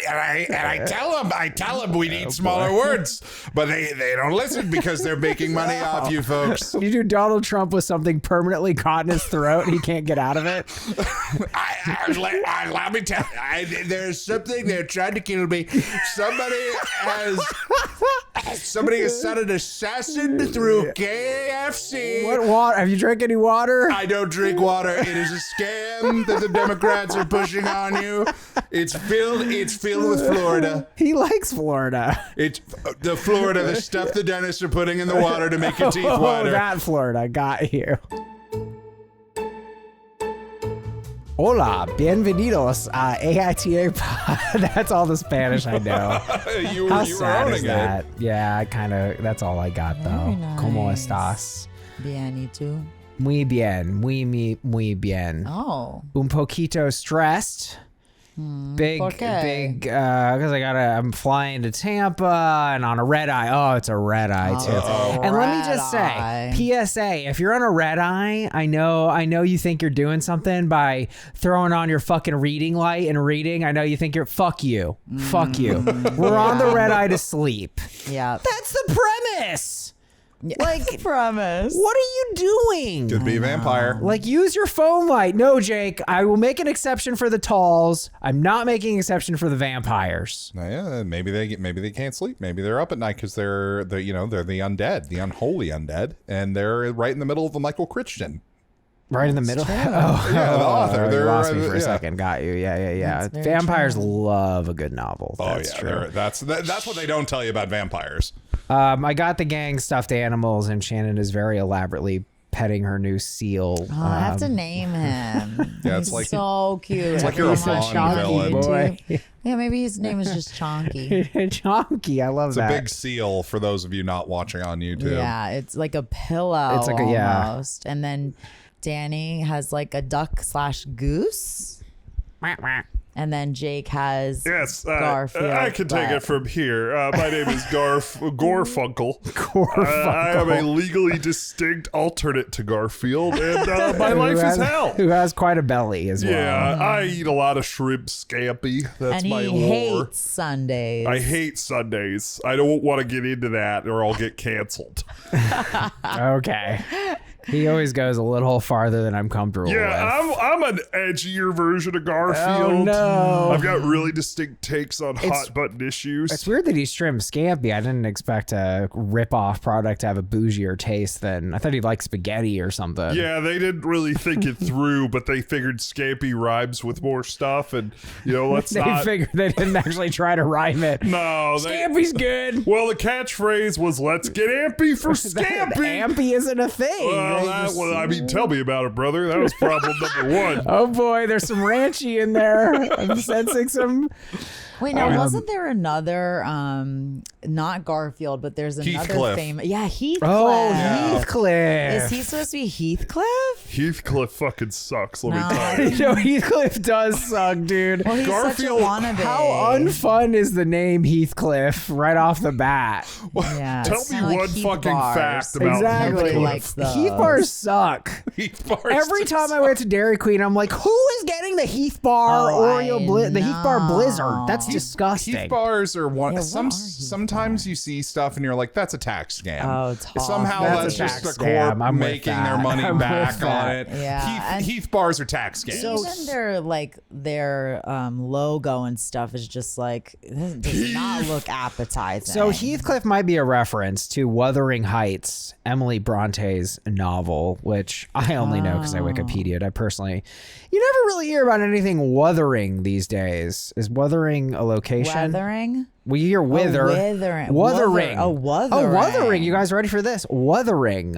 I tell them we need smaller words, but they don't listen because they're making money off you folks. You do Donald Trump with something permanently caught in his throat and he can't get out of it. Let me tell you, there's something they're trying to kill me. Somebody has sent an assassin through KFC. What water? Have you drank any water? I don't drink water. It is a scam that the Democrats are pushing on you. It's filled with Florida. He likes Florida. It's the Florida, the stuff the dentists are putting in the water to make your teeth whiter. Oh, that Florida got you. Hola, bienvenidos a AITA Pod. That's all the Spanish I know. you How were sad owning is that? Yeah, that's all I got though. Very nice. ¿Cómo estás? Bien, y tú? Muy bien, muy bien. Oh. Un poquito stressed. Big, ¿por qué? because I'm flying to Tampa and on a red eye. Oh, it's a red eye too. And let me just say, PSA: if you're on a red eye, I know you think you're doing something by throwing on your fucking reading light and reading. I know you think fuck you. We're on the red eye to sleep. Yeah. That's the premise. Like, promise. what are you doing? Could be a vampire. Like, use your phone light. No, Jake, I will make an exception for the talls. I'm not making an exception for the vampires. Yeah, maybe they can't sleep. Maybe they're up at night because they're the undead, the unholy undead, and they're right in the middle of the Michael Crichton. Right in the middle. Yeah, the author. You lost me for a yeah. second. Got you. Yeah. That's very Vampires true. love a good novel. That's true. That's what they don't tell you about vampires. I got the gang stuffed animals, and Shannon is very elaborately petting her new seal. Oh, I have to name him. Yeah, it's He's like so cute. it's like you're a Bond villain. Boy. Yeah, maybe his name is just Chonky. Chonky, I love It's that. a big seal for those of you not watching on YouTube. Yeah, it's like a pillow It's like almost. And then Danny has like a duck/goose. And then Jake has Garfield. I can take it from here. My name is Gorfunkel. Gorfunkel. I am a legally distinct alternate to Garfield, and my life is hell. Who has quite a belly as well. Yeah, I eat a lot of shrimp scampi. That's and my he lore. hates Sundays. I hate Sundays. I don't want to get into that, or I'll get canceled. Okay. He always goes a little farther than I'm comfortable with. I'm an edgier version of Garfield. Oh, no. I've got really distinct takes on hot button issues. It's weird that he's shrimp scampi. I didn't expect a rip-off product to have a bougier taste than... I thought he'd like spaghetti or something. Yeah, they didn't really think it through, but they figured scampi rhymes with more stuff, and let's They not. figured they didn't actually try to rhyme it. No, Scampi's good. Well, the catchphrase was "Let's get ampy for The scampi." ampy isn't a thing. I mean, tell me about it, brother. That was problem number one. Oh boy, there's some ranchy in there. I'm sensing some... Wait, now wasn't there another, not Garfield, but there's another Heathcliff. famous... Yeah, Heathcliff. Oh, Yeah. Heathcliff. Is he supposed to be Heathcliff? Heathcliff fucking sucks. Let me No. tell you. No, Heathcliff does suck, dude. Well, he's Garfield- such a wannabe. How unfun is the name Heathcliff right off the bat? Yeah, Tell it's me kinda like one Heath fucking bars. fact about Exactly. Nobody Heathcliff. likes those. Heath bars suck. Heath bars Every just time I went to Dairy Queen, I'm like, who is getting the Heath bar Oreo the Heath bar Blizzard? That's disgusting. Heath bars are one. Yeah, what are Heath Sometimes you see stuff and you're like, "That's a tax scam." Oh, it's awful. Somehow That's that's a just tax a corp scam. I'm with making that. their money I'm back with on that. it. Yeah, Heath bars are tax scams. Even their logo and stuff is just like, it does not look appetizing. So Heathcliff might be a reference to Wuthering Heights, Emily Bronte's novel, which I only know because I Wikipedia'd. I personally, you never really hear about anything wuthering these days. Is wuthering a location? Weathering? We hear wither. Wuthering. Wuthering. Wuthering. Oh, wuthering. You guys ready for this? Wuthering,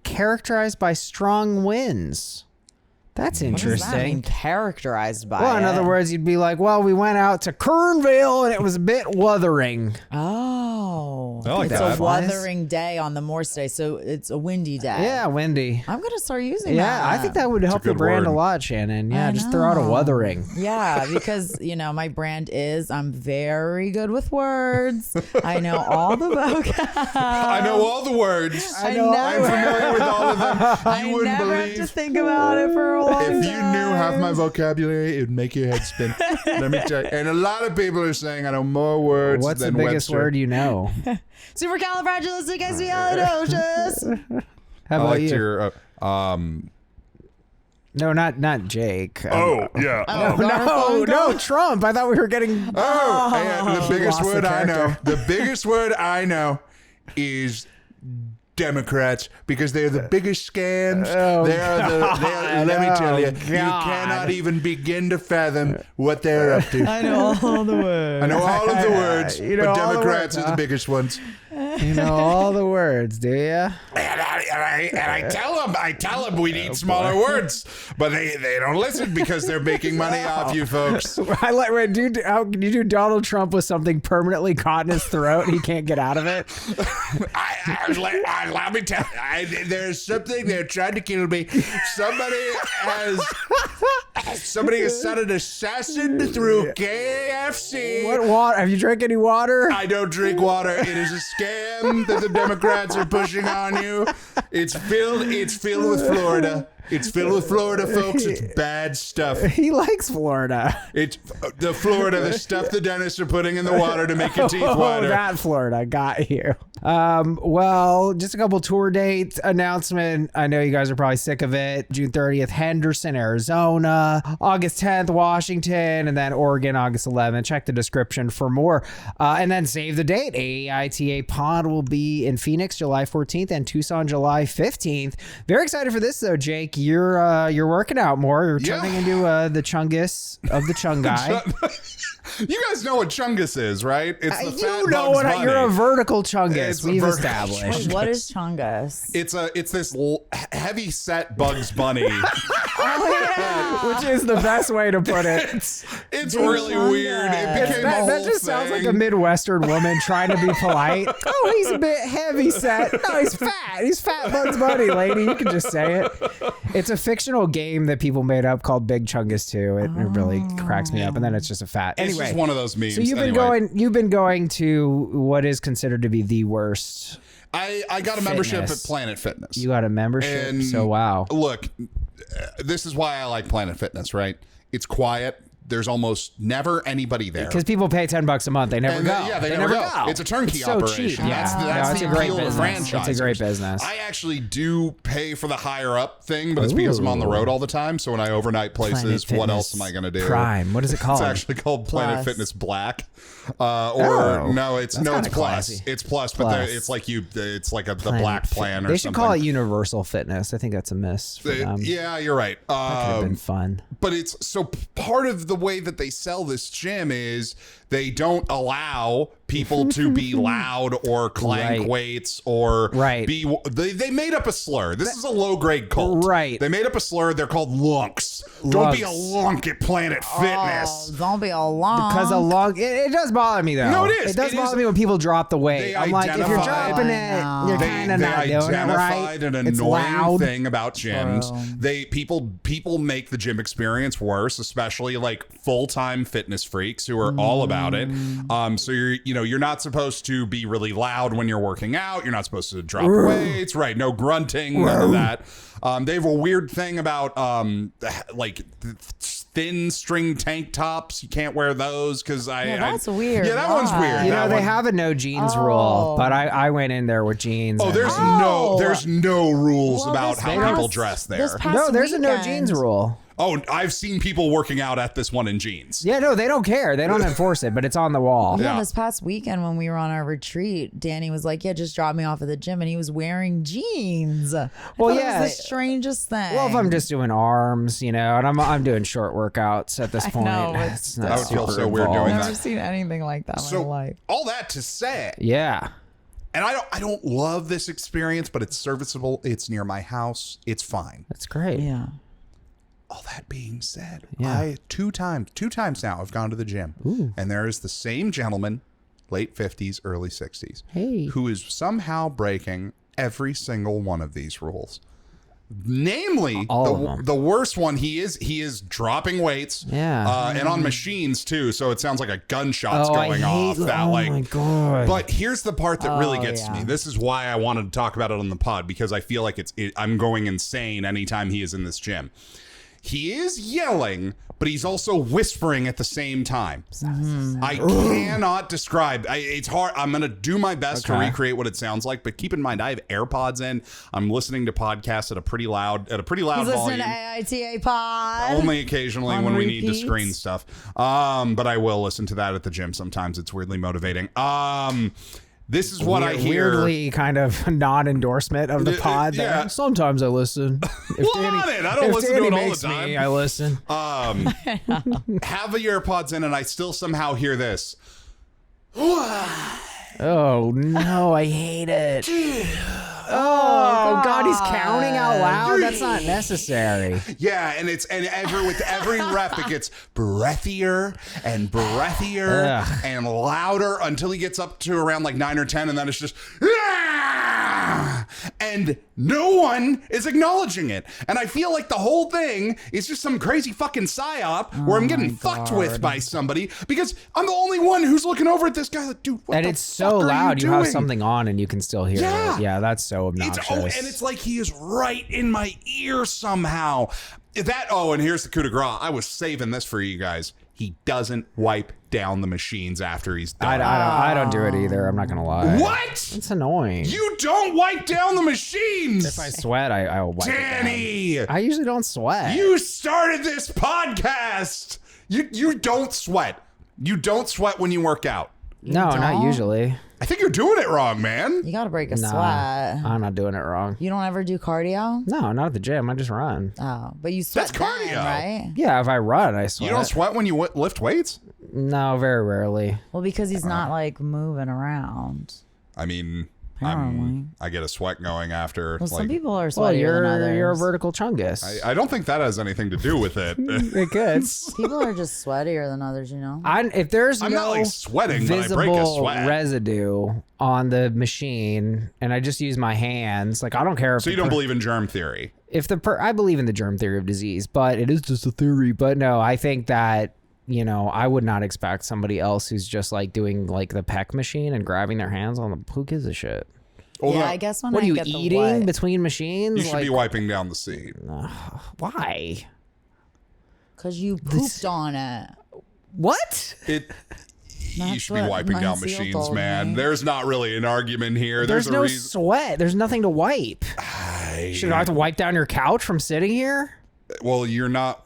characterized by strong winds. That's What does interesting. that mean, characterized by Well, in it? other words, you'd be like, well, we went out to Kernville and it was a bit wuthering. Oh. Oh, I like it's that. a wuthering day on the Morse day, so it's a windy day. Yeah, windy. I'm gonna start using that. Yeah, I think that would help the good brand word. a lot, Shannon. Yeah, I just throw out a know. wuthering. Yeah, because my brand is I'm very good with words. I know all the vocab. I know all the words. I'm familiar with all of them. I never have to think about it for a long time. If you knew half my vocabulary, it would make your head spin. Let me tell you. And a lot of people are saying I know more words What's the than biggest Webster. word you know? Supercalifragilisticexpialidocious. How I about liked you? your No, not Jake. Oh, yeah. No, Trump. I thought we were getting. the biggest lost the word I know. character. The biggest word I know is Democrats, because they're the biggest scams. Let me tell you, you cannot even begin to fathom what they're up to. I know all the words. I know all of the words, You know but all the Democrats words, are the biggest ones. You know all the words, do you? And I tell them we need smaller words, but they don't listen because they're making money off you folks. I like when how can you do Donald Trump with something permanently caught in his throat and he can't get out of it? Let me tell you, there's something they're trying to kill me. Somebody has sent an assassin through KFC. What water? Have you drank any water? I don't drink water. It is a scam that the Democrats are pushing on you. It's filled with Florida. It's filled with Florida, folks. It's bad stuff. He likes Florida. It's the stuff the dentists are putting in the water to make your teeth whiter. Oh, that Florida got you. Well, just a couple tour dates announcement. I know you guys are probably sick of it. June 30th, Henderson, Arizona. August 10th, Washington, and then Oregon, August 11th. Check the description for more. And then save the date. AITA Pod will be in Phoenix, July 14th, and Tucson, July 15th. Very excited for this though, Jake. You're working out more. You're turning into the Chungus of the Chungai. You guys know what Chungus is, right? It's the fat Bugs Bunny. You're a vertical Chungus. It's a We've vertical established. Wait, what is Chungus? It's this heavy set Bugs Bunny. Which is the best way to put it. It's really weird. It became a whole That just sounds like a thing. Midwestern woman trying to be polite. Oh, he's a bit heavy set. No, he's fat. He's fat Bugs Bunny, lady. You can just say it. It's a fictional game that people made up called Big Chungus 2. It really cracks me up. And then it's just a fat. It's Anyway, just one of those memes. so you've been going to what is considered to be the worst. I got a membership at Fitness. Planet Fitness. You got a membership? And So wow. Look, this is why I like Planet Fitness, right? It's quiet. There's almost never anybody there. Because people pay $10 a month, they never And go. they never go. It's a turnkey so operation. cheap. That's Yeah. that's it's the a great appeal of business. franchise. It's a great business. I actually do pay for the higher up thing, but it's because I'm on the road all the time. So when I overnight places, Planet what else Fitness am I going to do? Prime. What is it called? It's actually called Planet Plus. Fitness Black. It's kinda plus. classy. It's plus, but Plus. it's like the Planet black Fit- plan or They something. should call it Universal Fitness. I think that's a miss for them. Yeah, you're right. Could have been fun. But it's so part of the way that they sell this gym is they don't allow people to be loud or clank Right. weights or Right. be. They made up a slur. This is a low grade cult. Right. They made up a slur. They're called lunks. Don't be a lunk at Planet Fitness. Oh, don't be a long. Because a long, it does bother me though. No, it is. It does It bother is. me when people drop the weight. They I'm like, if you're identified- dropping I know. it, you're They kind of not doing it identified right. an It's annoying loud. thing about gyms. True. People make the gym experience worse, especially like full-time fitness freaks who are all about it. So you're not supposed to be really loud when you're working out. You're not supposed to drop weights, right? No grunting, none of that. They have a weird thing about like thin string tank tops. You can't wear those because that's weird. Yeah, that one's Why? weird. You That know, they one- have a no jeans rule, but I went in there with jeans. Oh, and- there's no rules Well, about this how past- people dress there. this past no, there's a no weekend- jeans rule. Oh, I've seen people working out at this one in jeans. Yeah, no, they don't care. They don't enforce it, but it's on the wall. Yeah, Yeah. this past weekend when we were on our retreat, Danny was like, "Yeah, just drop me off at the gym," and he was wearing jeans. Well, It yeah. was the strangest thing. Well, if I'm just doing arms, and I'm doing short workouts at this I point. know, but It's not I would feel super so weird doing involved. I've that. never seen anything like that in So my life. all that to say, Yeah. and I don't love this experience, but it's serviceable. It's near my house. It's fine. That's great. Yeah. All that being said, Yeah. I two times now I've gone to the gym, and there is the same gentleman late 50s, early 60s, Hey. who is somehow breaking every single one of these rules. Namely, All of them. the worst one, he is dropping weights, and on machines too. So it sounds like a gunshot's going off. My God. But here's the part that really gets to me. This is why I wanted to talk about it on the pod, because I feel like I'm going insane anytime he is in this gym. He is yelling, but he's also whispering at the same time. I cannot describe. It's hard. I'm going to do my best to recreate what it sounds like, but keep in mind, I have AirPods in. I'm listening to podcasts at a pretty loud He's volume. listening to AITA pod. Only occasionally when we need to repeat. screen stuff. But I will listen to that at the gym sometimes. It's weirdly motivating. This is what I hear. Weirdly kind of non-endorsement of the pod there. Yeah. Sometimes I listen. If I don't listen to it all the time. I listen. Have the AirPods in, and I still somehow hear this. Oh no, I hate it. Oh God, he's counting out loud. That's not necessary. Yeah, and with every rep it gets breathier and breathier and louder until he gets up to around like 9 or 10, and then it's just and no one is acknowledging it. And I feel like the whole thing is just some crazy fucking psyop where I'm getting fucked with by somebody because I'm the only one who's looking over at this guy like, dude, what And the it's fuck so are loud. You doing? have something on and you can still hear it. Yeah, that's so obnoxious. And it's like he is right in my ear somehow. And here's the coup de grace. I was saving this for you guys. He doesn't wipe down the machines after he's done. I don't do it either. I'm not gonna lie. What? It's annoying. You don't wipe down the machines. If I sweat, I'll wipe Danny, it down. I usually don't sweat. you started this podcast. You don't sweat. You don't sweat when you work out. No, not don't? usually. I think you're doing it wrong, man. You gotta break a Nah, sweat. I'm not doing it wrong. You don't ever do cardio? No, not at the gym. I just run. Oh, but you sweat That's cardio. then, right? Yeah, if I run, I sweat. You don't sweat when you lift weights? No, very rarely. Well, because he's not like moving around. I mean, Apparently. I get a sweat going after. Well, some people are Well, sweatier than others. you're a vertical chungus. I don't think that has anything to do with it. It could. People are just sweatier than others, you know? If there's I'm no not like sweating, but I break a visible sweat. residue on the machine, and I just use my hands, like I don't care if So you don't believe in germ theory? I believe in the germ theory of disease, but it is just a theory. But no, I think that I would not expect somebody else who's just like doing like the peck machine and grabbing their hands on the. Who gives a shit? Well, yeah, no, I guess when What I are you get eating the what, between machines? you should be wiping down the seat. Why? because you pooped on it. What? You That's should be what wiping down Monsieur machines, told man. me. There's not really an argument here. There's a no reason. sweat. There's nothing to wipe. Should I have to wipe down your couch from sitting here? Well, you're not.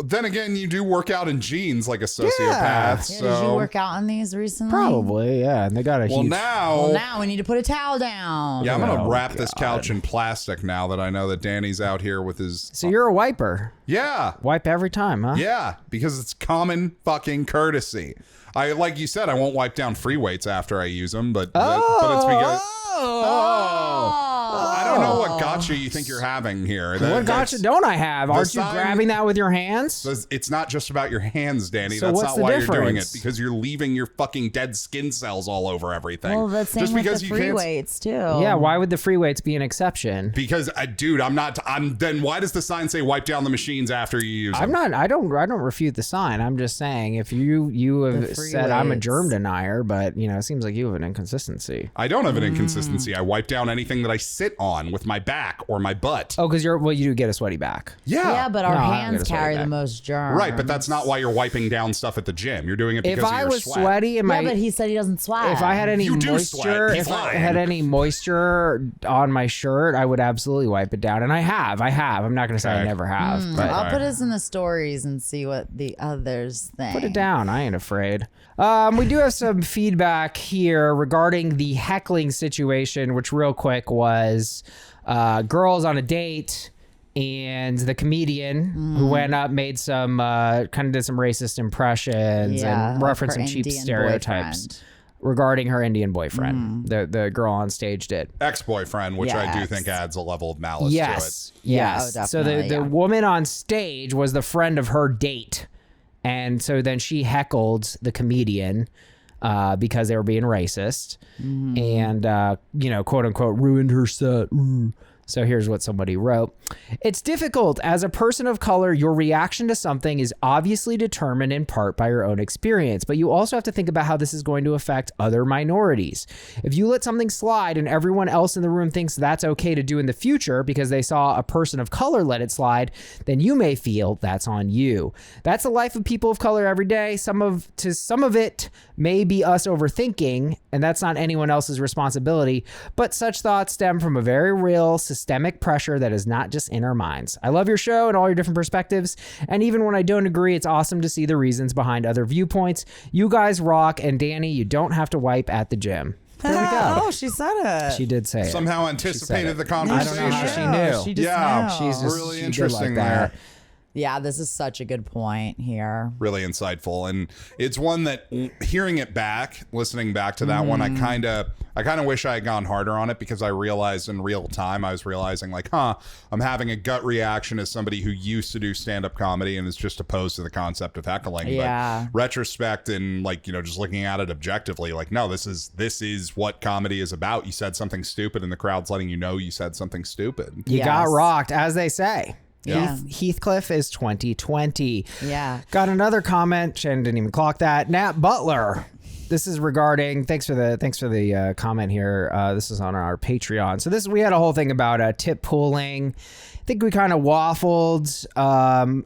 Then again, you do work out in jeans like a sociopath. Yeah, Yeah, so. did you work out on these recently? Probably, yeah. And they got a Well, huge. Now we need to put a towel down. Yeah, I'm gonna Oh, wrap this God. couch in plastic now that I know that Danny's out here with his. So you're a wiper. Yeah, Wipe every time, huh? yeah, because it's common fucking courtesy. Like you said, I won't wipe down free weights after I use them, but it's because I don't know what gotcha you think you're having here. What gotcha don't I have? Aren't you sign- grabbing that with your hands? It's not just about your hands, Danny. So That's what's not the why you're doing it, difference? because you're leaving your fucking dead skin cells all over everything. Well, that's same just with because the you free can't. weights too. Yeah, why would the free weights be an exception? Because, dude, I'm not. Then why does the sign say wipe down the machines after you use them? I don't refute the sign. I'm just saying if you have The free said I'm a weights. germ denier, but it seems like you have an inconsistency. I don't have an inconsistency. I wipe down anything that I sit on with my back or my butt. Oh, because you do get a sweaty back. Yeah, but our No, I don't get hands a sweaty carry the back. most germs. Right, but that's not why you're wiping down stuff at the gym. You're doing it because If of I your was sweat. sweaty and Yeah, my but he said he doesn't sweat. if I had any You do moisture, sweat. He's if I lying. had any moisture on my shirt, I would absolutely wipe it down, and I have. I'm not going to say I Okay. never have, but I'll put this in the stories and see what the others think. put it down. I ain't afraid. We do have some feedback here regarding the heckling situation, which real quick was girls on a date and the comedian who went up made some kind of did some racist impressions Yeah, and of referenced her some cheap Indian stereotypes boyfriend. regarding her Indian boyfriend. The girl on stage did. Ex-boyfriend, which I do Yes. think adds a level of malice Yes. to it. Yeah, Yes. oh, So the definitely, yeah. woman on stage was the friend of her date. And so then she heckled the comedian. because they were being racist and, quote unquote, ruined her set. So here's what somebody wrote. It's difficult. As a person of color, your reaction to something is obviously determined in part by your own experience, but you also have to think about how this is going to affect other minorities. If you let something slide and everyone else in the room thinks that's okay to do in the future because they saw a person of color let it slide, then you may feel that's on you. That's the life of people of color every day. Some of it may be us overthinking, and that's not anyone else's responsibility, but such thoughts stem from a very real systemic pressure that is not just in our minds. I love your show and all your different perspectives, and even when I don't agree, it's awesome to see the reasons behind other viewpoints. You guys rock, and Danny, you don't have to wipe at the gym. There we go. Oh, she said it. She did say it. Somehow anticipated the conversation. I don't know how she knew. She just Yeah. knew. She's just really she interesting did like that. there. Yeah, this is such a good point here. Really insightful, and it's one that hearing it back, listening back to that one, I kind of wish I had gone harder on it, because I realized in real time, I was realizing like, I'm having a gut reaction as somebody who used to do stand-up comedy and is just opposed to the concept of heckling. Yeah. But retrospect and just looking at it objectively, like, no, this is what comedy is about. You said something stupid and the crowd's letting you know you said something stupid. You got rocked, as they say. Yeah. Heathcliff is 2020. Yeah. Got another comment. Shannon didn't even clock that. Nat Butler. This is regarding. Thanks for the comment here. This is on our Patreon. So we had a whole thing about tip pooling. I think we kind of waffled.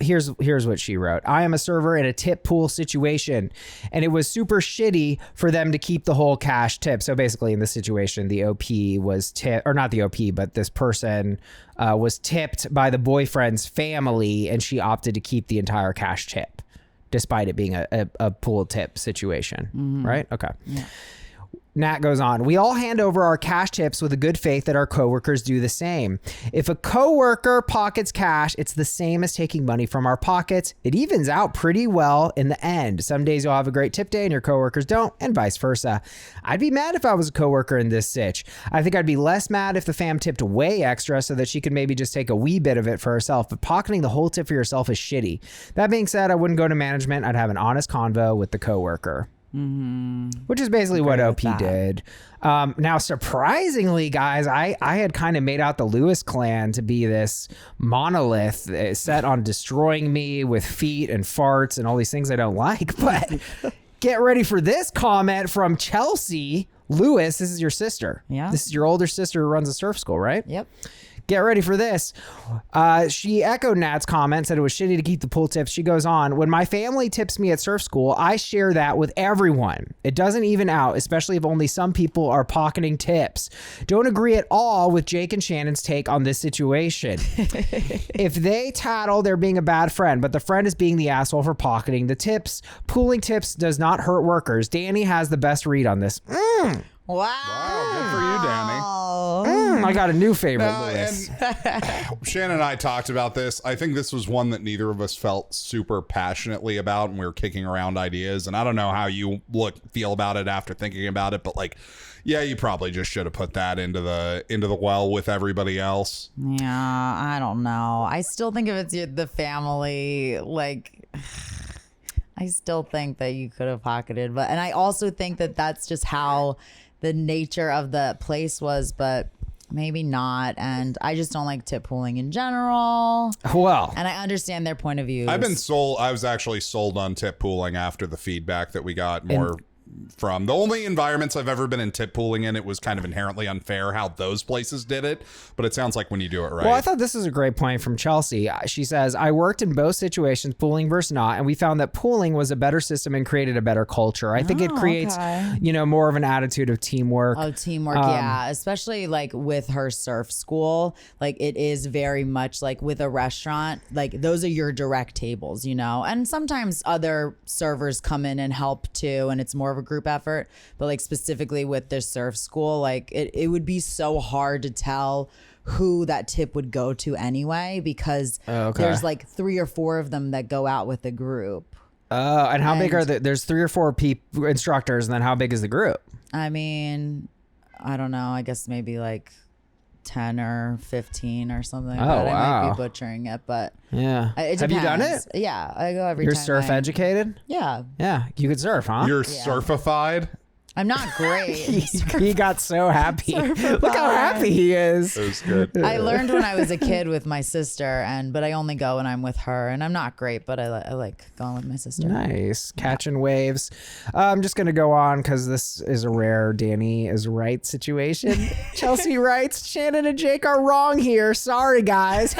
Here's what she wrote. I am a server in a tip pool situation, and it was super shitty for them to keep the whole cash tip. So basically, in this situation, the OP was or not the OP, but this person was tipped by the boyfriend's family, and she opted to keep the entire cash tip, despite it being a pool tip situation. Right? Okay. Yeah. Nat goes on, we all hand over our cash tips with a good faith that our coworkers do the same. If a coworker pockets cash, it's the same as taking money from our pockets. It evens out pretty well in the end. Some days you'll have a great tip day and your coworkers don't, and vice versa. I'd be mad if I was a coworker in this sitch. I think I'd be less mad if the fam tipped way extra so that she could maybe just take a wee bit of it for herself, but pocketing the whole tip for yourself is shitty. That being said, I wouldn't go to management. I'd have an honest convo with the coworker. Which is basically what OP did. Now, surprisingly, guys, I had kind of made out the Lewis clan to be this monolith set on destroying me with feet and farts and all these things I don't like. But get ready for this comment from Chelsea Lewis. This is your sister. Yeah. This is your older sister who runs a surf school, right? Yep. Get ready for this. She echoed Nat's comment, said it was shitty to keep the pool tips. She goes on, when my family tips me at surf school, I share that with everyone. It doesn't even out, especially if only some people are pocketing tips. Don't agree at all with Jake and Shannon's take on this situation. If they tattle, they're being a bad friend, but the friend is being the asshole for pocketing the tips. Pooling tips does not hurt workers. Danny has the best read on this. Wow. Good for you, Danny. I got a new favorite, Lewis. And Shannon and I talked about this. I think this was one that neither of us felt super passionately about, and we were kicking around ideas. And I don't know how you feel about it after thinking about it, but yeah, you probably just should have put that into the well with everybody else. Yeah, I don't know. I still think if it's the family, I still think that you could have pocketed, and I also think that that's just how the nature of the place was, but maybe not. And I just don't like tip pooling in general. Well, and I understand their point of view. I was actually sold on tip pooling after the feedback that we got more from. The only environments I've ever been in tip pooling in, it was kind of inherently unfair how those places did it, but it sounds like when you do it right. Well, I thought this is a great point from Chelsea. She says, I worked in both situations, pooling versus not, and we found that pooling was a better system and created a better culture. I think it creates, more of an attitude of teamwork. Oh, teamwork, yeah. Especially with her surf school, it is very much like with a restaurant, those are your direct tables, and sometimes other servers come in and help too, and it's more of a group effort, but specifically with this surf school, it would be so hard to tell who that tip would go to anyway, because there's 3 or 4 of them that go out with the group. And how big are there's 3 or 4 instructors, and then how big is the group? I mean, I don't know, I guess maybe 10 or 15 or something. Oh, but I wow. might be butchering it, but Yeah. it Have you done depends. it? Yeah, I go every You're time. surf educated? Yeah, Yeah. You could surf, huh? You're surfified. I'm not great. he got so happy. Look how happy he is. It was good. I learned when I was a kid with my sister, but I only go when I'm with her, and I'm not great, but I like going with my sister. Nice. Catching waves. I'm just going to go on because this is a rare Danny is right situation. Chelsea writes, Shannon and Jake are wrong here. Sorry, guys.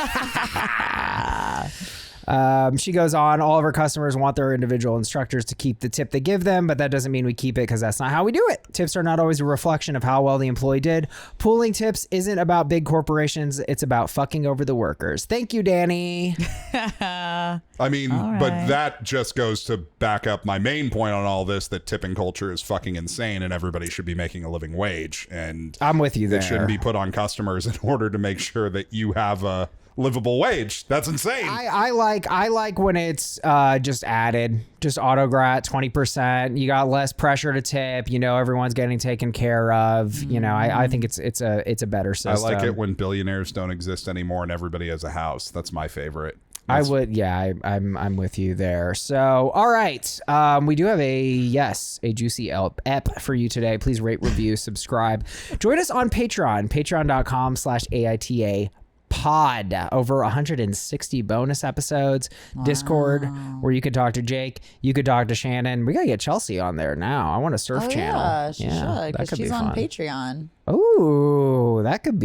She goes on, all of our customers want their individual instructors to keep the tip they give them, but that doesn't mean we keep it because that's not how we do it. Tips are not always a reflection of how well the employee did. Pooling tips isn't about big corporations. It's about fucking over the workers. Thank you, Danny. I mean, but that just goes to back up my main point on all this, that tipping culture is fucking insane and everybody should be making a living wage. And I'm with you there. It shouldn't be put on customers in order to make sure that you have a livable wage. That's insane. I like when it's just added, just autograt 20%. You got less pressure to tip. You know, everyone's getting taken care of. You know, I think it's a better system. I like it when billionaires don't exist anymore and everybody has a house. That's my favorite. I would, yeah, I'm with you there. So, all right, we do have a juicy ep for you today. Please rate, review, subscribe. Join us on Patreon, patreon.com/AITA pod. Over 160 bonus episodes. Wow. Discord, where you could talk to Jake, you could talk to Shannon. We gotta get Chelsea on there now. I want a surf channel. Yeah, she should, because she's on Patreon. Oh, that could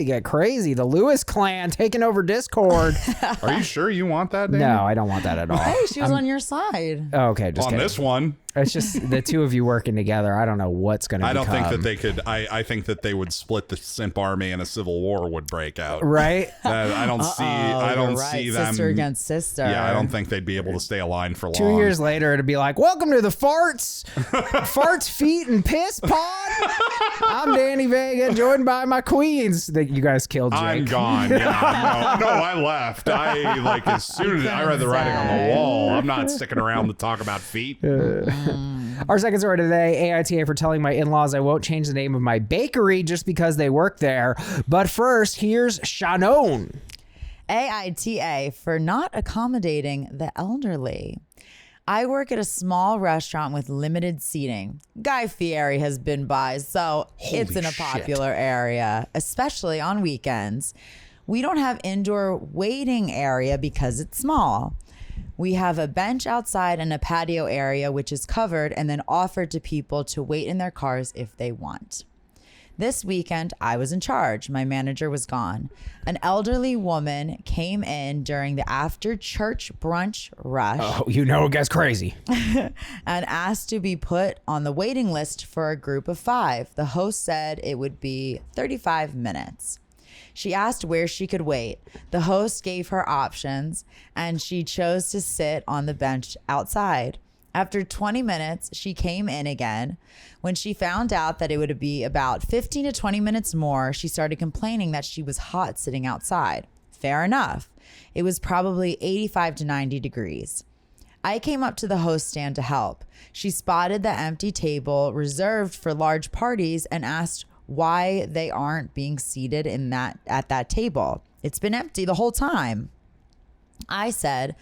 get crazy. The Lewis clan taking over Discord. Are you sure you want that, Danny? No, I don't want that at all. Hey, she was on your side. Oh, okay, just on kidding. this one. It's just the two of you working together. I don't know what's going to become. I don't think that they could. I think that they would split the simp army and a civil war would break out. Right? I don't see. I don't see them. Sister against sister. Yeah, I don't think they'd be able to stay aligned for long. 2 years later, it'd be like, welcome to the farts, feet, and piss pod. I'm Danny Vega, joined by my queens. That you guys killed Jake. I'm gone. Yeah, no, I left. As soon as I read the writing on the wall, I'm not sticking around to talk about feet. Our second story today, AITA for telling my in-laws I won't change the name of my bakery just because they work there. But first, here's Shannon. AITA for not accommodating the elderly. I work at a small restaurant with limited seating. Guy Fieri has been by, so it's in a popular area, especially on weekends. We don't have indoor waiting area because it's small. We have a bench outside and a patio area, which is covered and then offered to people to wait in their cars if they want. This weekend, I was in charge. My manager was gone. An elderly woman came in during the after church brunch rush. Oh, you know it gets crazy. And asked to be put on the waiting list for a group of 5. The host said it would be 35 minutes. She asked where she could wait. The host gave her options, and she chose to sit on the bench outside. After 20 minutes, she came in again. When she found out that it would be about 15 to 20 minutes more, she started complaining that she was hot sitting outside. Fair enough. It was probably 85 to 90 degrees. I came up to the host stand to help. She spotted the empty table reserved for large parties and asked why they aren't being seated at that table. It's been empty the whole time. I said,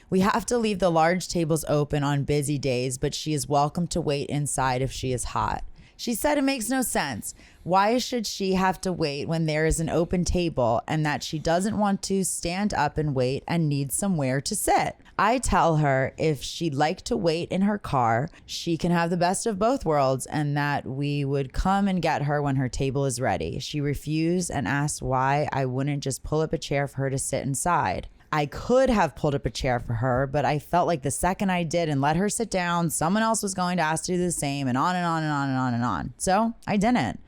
we have to leave the large tables open on busy days, but she is welcome to wait inside if she is hot. She said it makes no sense. Why should she have to wait when there is an open table, and that she doesn't want to stand up and wait and needs somewhere to sit? I tell her if she'd like to wait in her car, she can have the best of both worlds, and that we would come and get her when her table is ready. She refused and asked why I wouldn't just pull up a chair for her to sit inside. I could have pulled up a chair for her, but I felt like the second I did and let her sit down, someone else was going to ask to do the same, and on and on and on and on and on. So I didn't.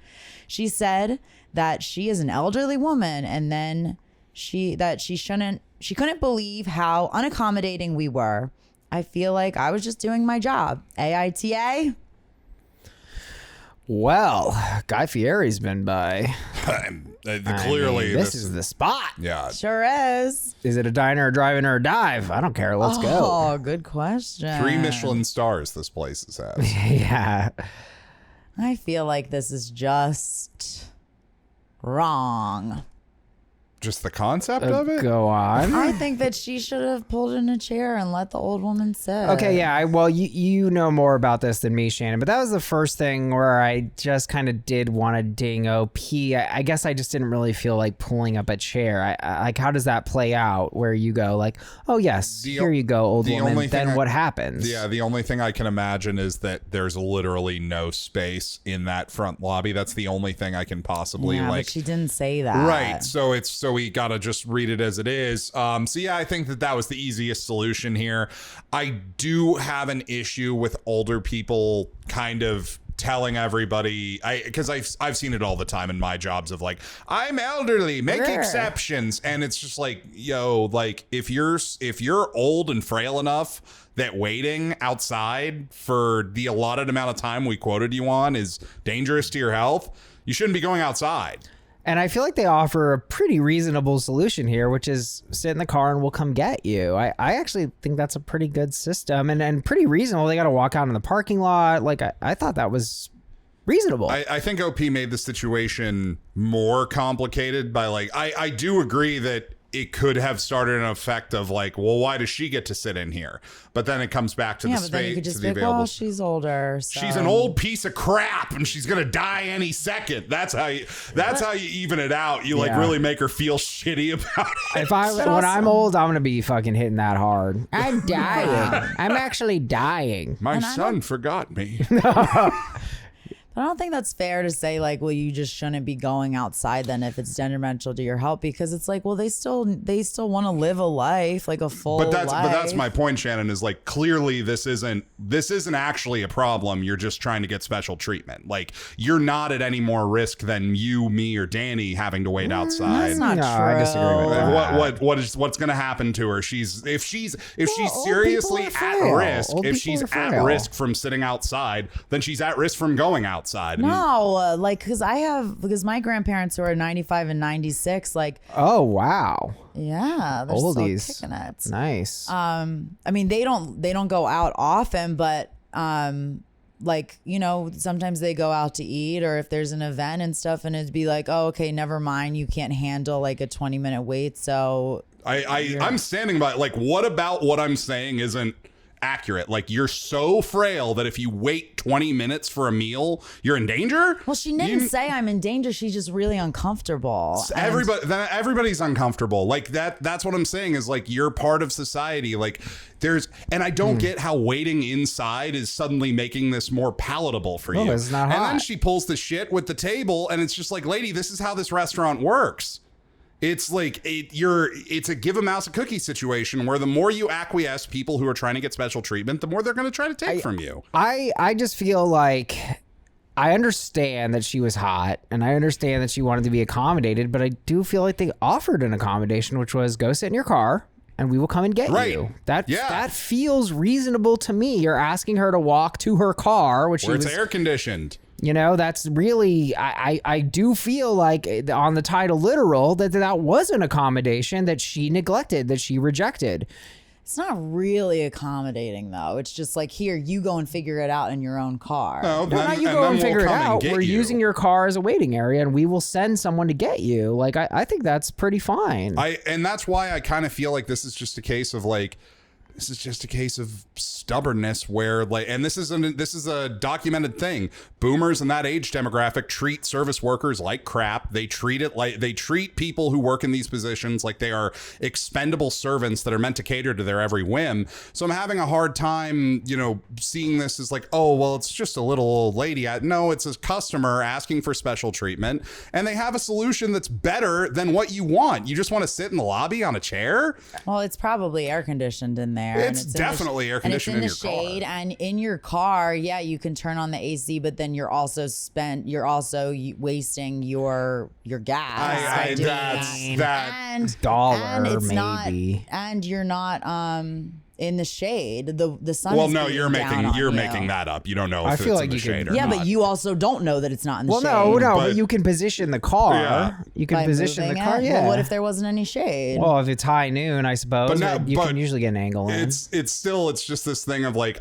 She said that she is an elderly woman, and then she couldn't believe how unaccommodating we were. I feel like I was just doing my job. AITA? Well, Guy Fieri's been by. Clearly, this is the spot. Yeah. Sure is. Is it a diner, a drive-in, or a dive? I don't care. Let's go. Oh, good question. 3 Michelin stars this place has. Yeah. I feel like this is just Wrong. Just the concept of it? Go on. I think that she should have pulled in a chair and let the old woman sit. Okay, yeah. Well, you know more about this than me, Shannon, but that was the first thing where I just kind of did want to ding OP. I guess I just didn't really feel like pulling up a chair. I like, how does that play out where you go like, oh, yes, here you go, old woman. Then what happens? Yeah, the only thing I can imagine is that there's literally no space in that front lobby. That's the only thing I can possibly but she didn't say that. Right. So we gotta just read it as it is. So yeah, I think that was the easiest solution here. I do have an issue with older people kind of telling everybody, because I've seen it all the time in my jobs of like, I'm elderly, make exceptions, and it's just like, yo, like if you're old and frail enough that waiting outside for the allotted amount of time we quoted you on is dangerous to your health, you shouldn't be going outside. And I feel like they offer a pretty reasonable solution here, which is sit in the car and we'll come get you. I actually think that's a pretty good system and pretty reasonable. They got to walk out in the parking lot. Like, I thought that was reasonable. I think OP made the situation more complicated by like, I do agree that it could have started an effect of like, well, why does she get to sit in here? But then it comes back to the space. Then you could just be like, oh, she's older. So. She's an old piece of crap, and she's gonna die any second. That's how you even it out. You like really make her feel shitty about it. When I'm old, I'm gonna be fucking hitting that hard. I'm dying. I'm actually dying. My son forgot me. I don't think that's fair to say like, well, you just shouldn't be going outside then if it's detrimental to your health, because it's like, well, they still want to live a life, like a full life. But that's my point, Shannon, is like, clearly this isn't actually a problem. You're just trying to get special treatment. Like, you're not at any more risk than you, me, or Danny having to wait outside. That's not true. I disagree with that. What's going to happen to her? If she's seriously at risk, if she's at risk from sitting outside, then she's at risk from going outside. No, because my grandparents who are 95 and 96, like, oh wow, yeah, they're oldies, still kicking it. Nice. I mean, they don't go out often, but like, you know, sometimes they go out to eat, or if there's an event and stuff, and it'd be like, oh, okay, never mind, you can't handle like a 20-minute wait, so I'm standing by. Like, what about what I'm saying isn't accurate? Like, you're so frail that if you wait 20 minutes for a meal, you're in danger? Well, she didn't say I'm in danger. She's just really uncomfortable. Everybody's uncomfortable. Like, that's what I'm saying is like, you're part of society. Like, and I don't get how waiting inside is suddenly making this more palatable for you. It's not hot. And then she pulls the shit with the table, and it's just like, lady, this is how this restaurant works. It's like it's a give a mouse a cookie situation where the more you acquiesce people who are trying to get special treatment, the more they're going to try to take from you. I just feel like I understand that she was hot and I understand that she wanted to be accommodated, but I do feel like they offered an accommodation, which was go sit in your car and we will come and get you. That feels reasonable to me. You're asking her to walk to her car, which it's air conditioned. You know, that's really, I do feel like on the title literal that was an accommodation that she neglected, that she rejected. It's not really accommodating, though. It's just like, here, you go and figure it out in your own car. No, not you go and figure it out. We're using your car as a waiting area, and we will send someone to get you. Like, I think that's pretty fine. And that's why I kind of feel like this is just a case of like, stubbornness where like, and this is a documented thing. Boomers in that age demographic treat service workers like crap. They treat people who work in these positions like they are expendable servants that are meant to cater to their every whim. So I'm having a hard time, seeing this as like, oh, well, it's just a little old lady. No, it's a customer asking for special treatment, and they have a solution that's better than what you want. You just want to sit in the lobby on a chair? Well, it's probably air conditioned in there. It's definitely air conditioned in your car. And it's in the shade, and in your car, yeah, you can turn on the AC, but then you're also wasting your gas. $1 maybe. And you're not in the shade. The sun. Well, is no, beating you're down making that up. You don't know if I it's feel in like the you shade could- or Yeah, not. but you also don't know that it's not in the Well, shade. but you can position the car. Yeah. You can by position the moving car. it? Yeah. Well, what if there wasn't any shade? Well, if it's high noon, I suppose. But You can usually get an angle in. it's just this thing of like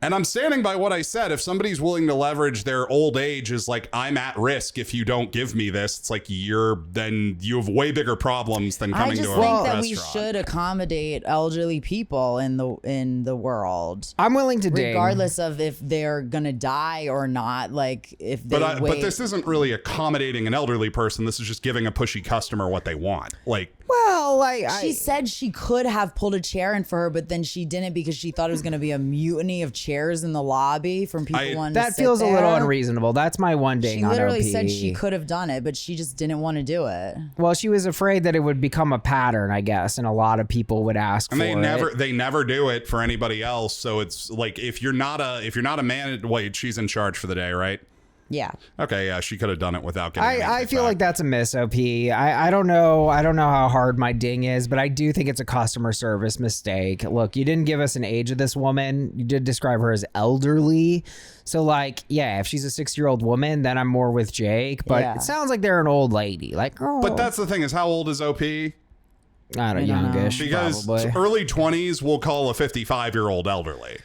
and I'm standing by what I said. If somebody's willing to leverage their old age is like, I'm at risk if you don't give me this, it's like then you have way bigger problems than coming I just to a think restaurant. that we should accommodate elderly people in the world. I'm willing to dig. Regardless of if they're gonna die or not, like if they But this isn't really accommodating an elderly person. This is just giving a pushy customer what they want. Like, Well, she said she could have pulled a chair in for her, but then she didn't because she thought it was going to be a mutiny of chairs in the lobby from people wanting to that sit feels a little there. unreasonable. That's my one ding She on literally OP. said she could have done it, but she just didn't want to do it. Well, she was afraid that it would become a pattern, I guess, and a lot of people would ask and for it. they never do it for anybody else. So it's like if you're not a man, wait, she's in charge for the day, right? Yeah. Okay, yeah, she could have done it without getting. I feel like that's a miss, OP. I don't know. I don't know how hard my ding is, but I do think it's a customer service mistake. Look, you didn't give us an age of this woman. You did describe her as elderly. So, like, yeah, if she's a 6-year-old woman, then I'm more with Jake. But Yeah. it sounds like they're an old lady. Like, oh, But that's the thing is, how old is OP? I don't I don't know. youngish, Because probably. early 20s we'll call a 55-year-old elderly.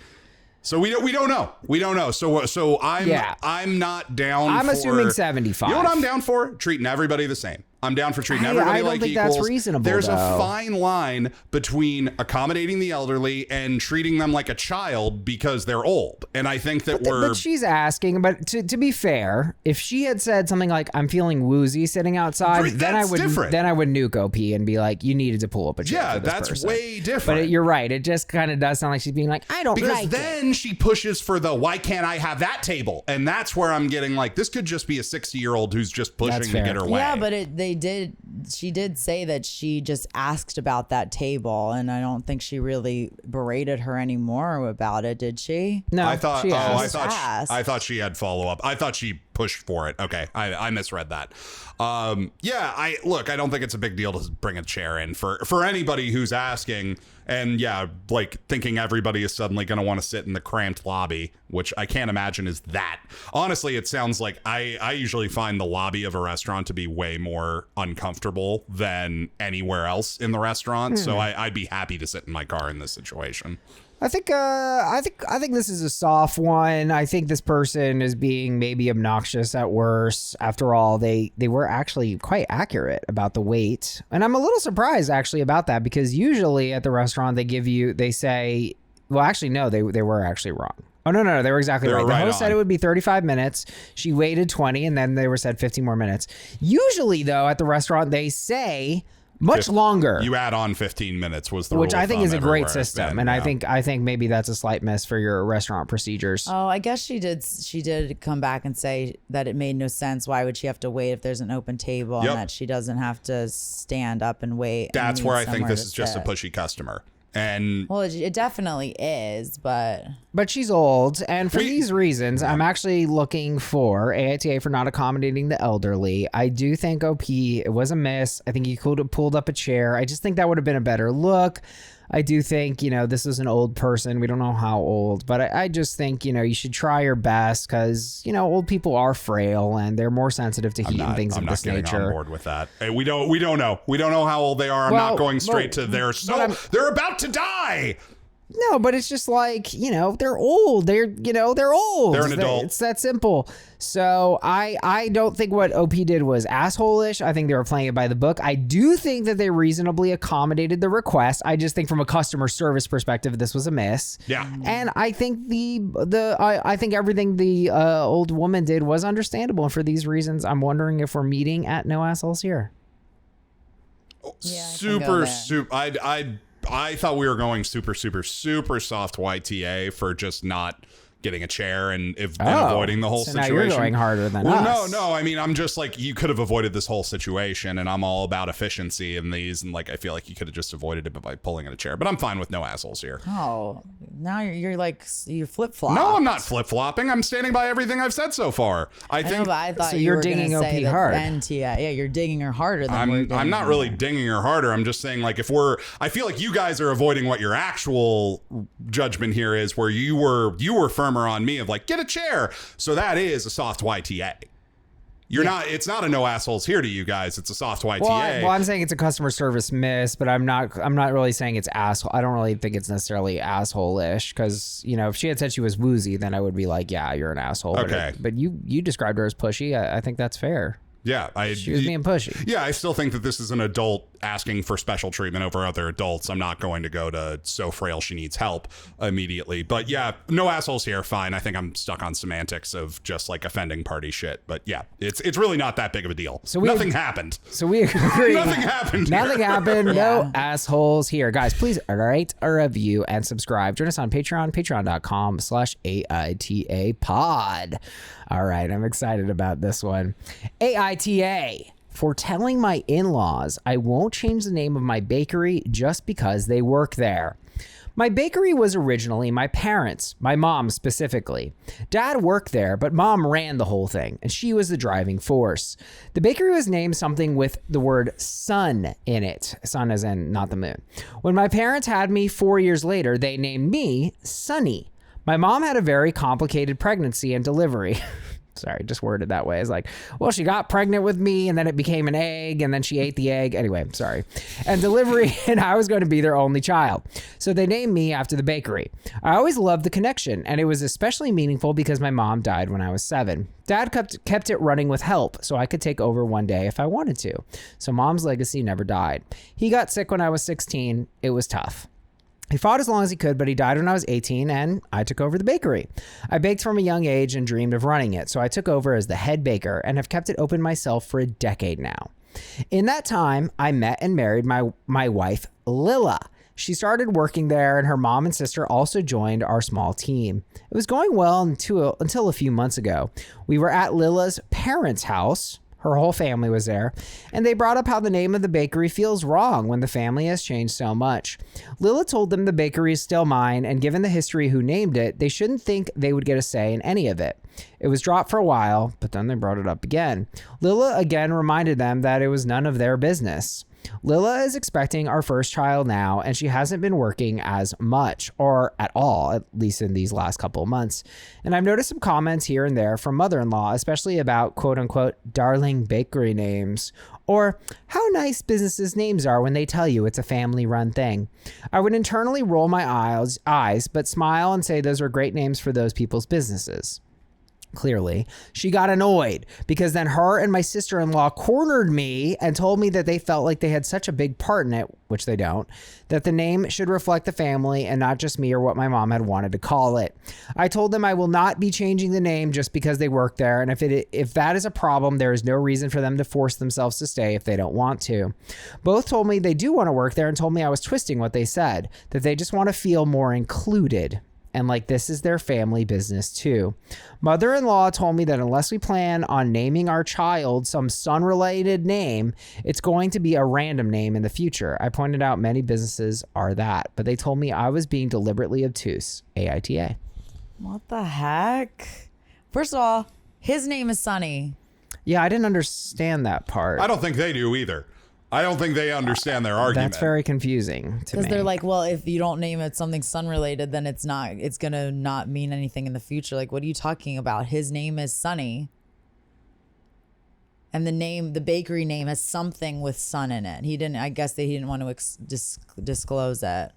So we don't know. We don't know. So I'm not down. I'm for, assuming 75. You know what I'm down for? Treating everybody the same. I'm down for treating I everybody don't like think equals. that's reasonable, There's a though. fine line between accommodating the elderly and treating them like a child because they're old. And I think that But she's asking. But to be fair, if she had said something like, "I'm feeling woozy sitting outside," Great, then that's different. I would nuke OP and be like, "You needed to pull up a chair." Yeah, for this that's person. way different. But you're right. It just kind of does sound like she's being like, "I don't because like it." then she pushes for the why can't I have that table? And that's where I'm getting like this could just be a 60-year-old who's just pushing That's to fair. get her way. Yeah, but she did say that she just asked about that table, and I don't think she really berated her anymore about it, did she? No, I thought. she asked. I thought she had follow up. I thought she pushed for it. Okay, I misread that. Yeah. I don't think it's a big deal to bring a chair in for anybody who's asking. And yeah, like thinking everybody is suddenly going to want to sit in the cramped lobby, which I can't imagine is that. Honestly, it sounds like I usually find the lobby of a restaurant to be way more uncomfortable than anywhere else in the restaurant. So I'd be happy to sit in my car in this situation. I think this is a soft one. I think this person is being maybe obnoxious at worst. After all, they were actually quite accurate about the weight. And I'm a little surprised actually about that because usually at the restaurant they say, well, actually no, they were actually wrong. Oh, no, they were exactly right. The host said it would be 35 minutes. She waited 20 and then they were said 15 more minutes. Usually though at the restaurant they say much longer. You add on 15 minutes was the which rule I of think thumb is a everywhere great I've system, been, and yeah. I think maybe that's a slight miss for your restaurant procedures. Oh, I guess she did come back and say that it made no sense. Why would she have to wait if there's an open table Yep. and that she doesn't have to stand up and wait? That's and where need I think somewhere this to is just a sit. pushy customer. And Well, it definitely is, but But she's old, and for these reasons, I'm actually looking for AITA for not accommodating the elderly. I do think OP, it was a miss. I think he could have pulled up a chair. I just think that would have been a better look. I do think, this is an old person. We don't know how old, but I just think, you should try your best because, old people are frail and they're more sensitive to heat and things I'm of not this getting nature. on board with that. Hey, we don't know. We don't know how old they are. I'm Well, not going straight to they're about to die. No, but it's just like, they're old. They're old. They're an adult. It's that simple. So I don't think what OP did was asshole-ish. I think they were playing it by the book. I do think that they reasonably accommodated the request. I just think from a customer service perspective, this was a miss. Yeah. And I think I think everything the old woman did was understandable. And for these reasons, I'm wondering if we're meeting at No Assholes Here. Super. I thought we were going super soft YTA for just not getting a chair and avoiding the whole so situation. Now you're going harder than well, us. No. I mean, I'm just like, you could have avoided this whole situation, and I'm all about efficiency in these, and like I feel like you could have just avoided it by pulling in a chair. But I'm fine with no assholes here. Oh, now you're flip flop. No, I'm not flip flopping. I'm standing by everything I've said so far. I think. I thought So you you're were digging gonna OP say that hard. Yeah, you're digging her harder than we're digging I'm not her. really dinging her harder. I'm just saying, like, I feel like you guys are avoiding what your actual judgment here is, where you were firmer on me of like, get a chair. So that is a soft YTA. It's not a no assholes here to you guys. It's a soft YTA. Well, I'm saying it's a customer service miss, but I'm not really saying it's asshole. I don't really think it's necessarily asshole-ish, because, if she had said she was woozy, then I would be like, yeah, you're an asshole. Okay. But you described her as pushy. I think that's fair. Yeah, She was being pushy. Yeah, I still think that this is an adult asking for special treatment over other adults. I'm not going to go to so frail she needs help immediately. But yeah, no assholes here. Fine. I think I'm stuck on semantics of just like offending party shit. But yeah, it's really not that big of a deal. So nothing happened. So we agree. Nothing happened. Nothing happened. No assholes here. Guys, please rate a review and subscribe. Join us on Patreon, patreon.com/AITA pod. All right, I'm excited about this one. AITA. For telling my in-laws I won't change the name of my bakery just because they work there. My bakery was originally my parents', my mom specifically. Dad worked there, but Mom ran the whole thing, and she was the driving force. The bakery was named something with the word sun in it. Sun as in not the moon. When my parents had me 4 years later, they named me Sunny. My mom had a very complicated pregnancy and delivery. Sorry, just worded that way. It's like, well, she got pregnant with me and then it became an egg and then she ate the egg. Anyway, sorry. And delivery, and I was going to be their only child. So they named me after the bakery. I always loved the connection, and it was especially meaningful because my mom died when I was 7. Dad kept it running with help so I could take over one day if I wanted to. So Mom's legacy never died. He got sick when I was 16. It was tough. He fought as long as he could, but he died when I was 18, and I took over the bakery. I baked from a young age and dreamed of running it, so I took over as the head baker and have kept it open myself for a decade now. In that time, I met and married my wife, Lila. She started working there, and her mom and sister also joined our small team. It was going well until a few months ago. We were at Lila's parents' house. Her whole family was there, and they brought up how the name of the bakery feels wrong when the family has changed so much. Lila told them the bakery is still mine, and given the history who named it, they shouldn't think they would get a say in any of it. It was dropped for a while, but then they brought it up again. Lila again reminded them that it was none of their business. Lila is expecting our first child now, and she hasn't been working as much, or at all, at least in these last couple of months. And I've noticed some comments here and there from mother-in-law, especially about quote-unquote darling bakery names, or how nice businesses' names are when they tell you it's a family-run thing. I would internally roll my eyes, but smile and say those are great names for those people's businesses. Clearly, she got annoyed because then her and my sister-in-law cornered me and told me that they felt like they had such a big part in it, which they don't, that the name should reflect the family and not just me or what my mom had wanted to call it. I told them I will not be changing the name just because they work there, and if that is a problem, there is no reason for them to force themselves to stay if they don't want to. Both told me they do want to work there and told me I was twisting what they said, that they just want to feel more included. And like this is their family business too. Mother-in-law told me that unless we plan on naming our child some sun-related name, it's going to be a random name in the future. I pointed out many businesses are that, but they told me I was being deliberately obtuse. AITA. What the heck? First of all, his name is Sunny. Yeah, I didn't understand that part. I don't think they do either. I don't think they understand their argument. That's very confusing to me. Because they're like, well, if you don't name it something sun related, then it's going to not mean anything in the future. Like, what are you talking about? His name is Sunny. And the bakery name has something with sun in it. I guess he didn't want to disclose it.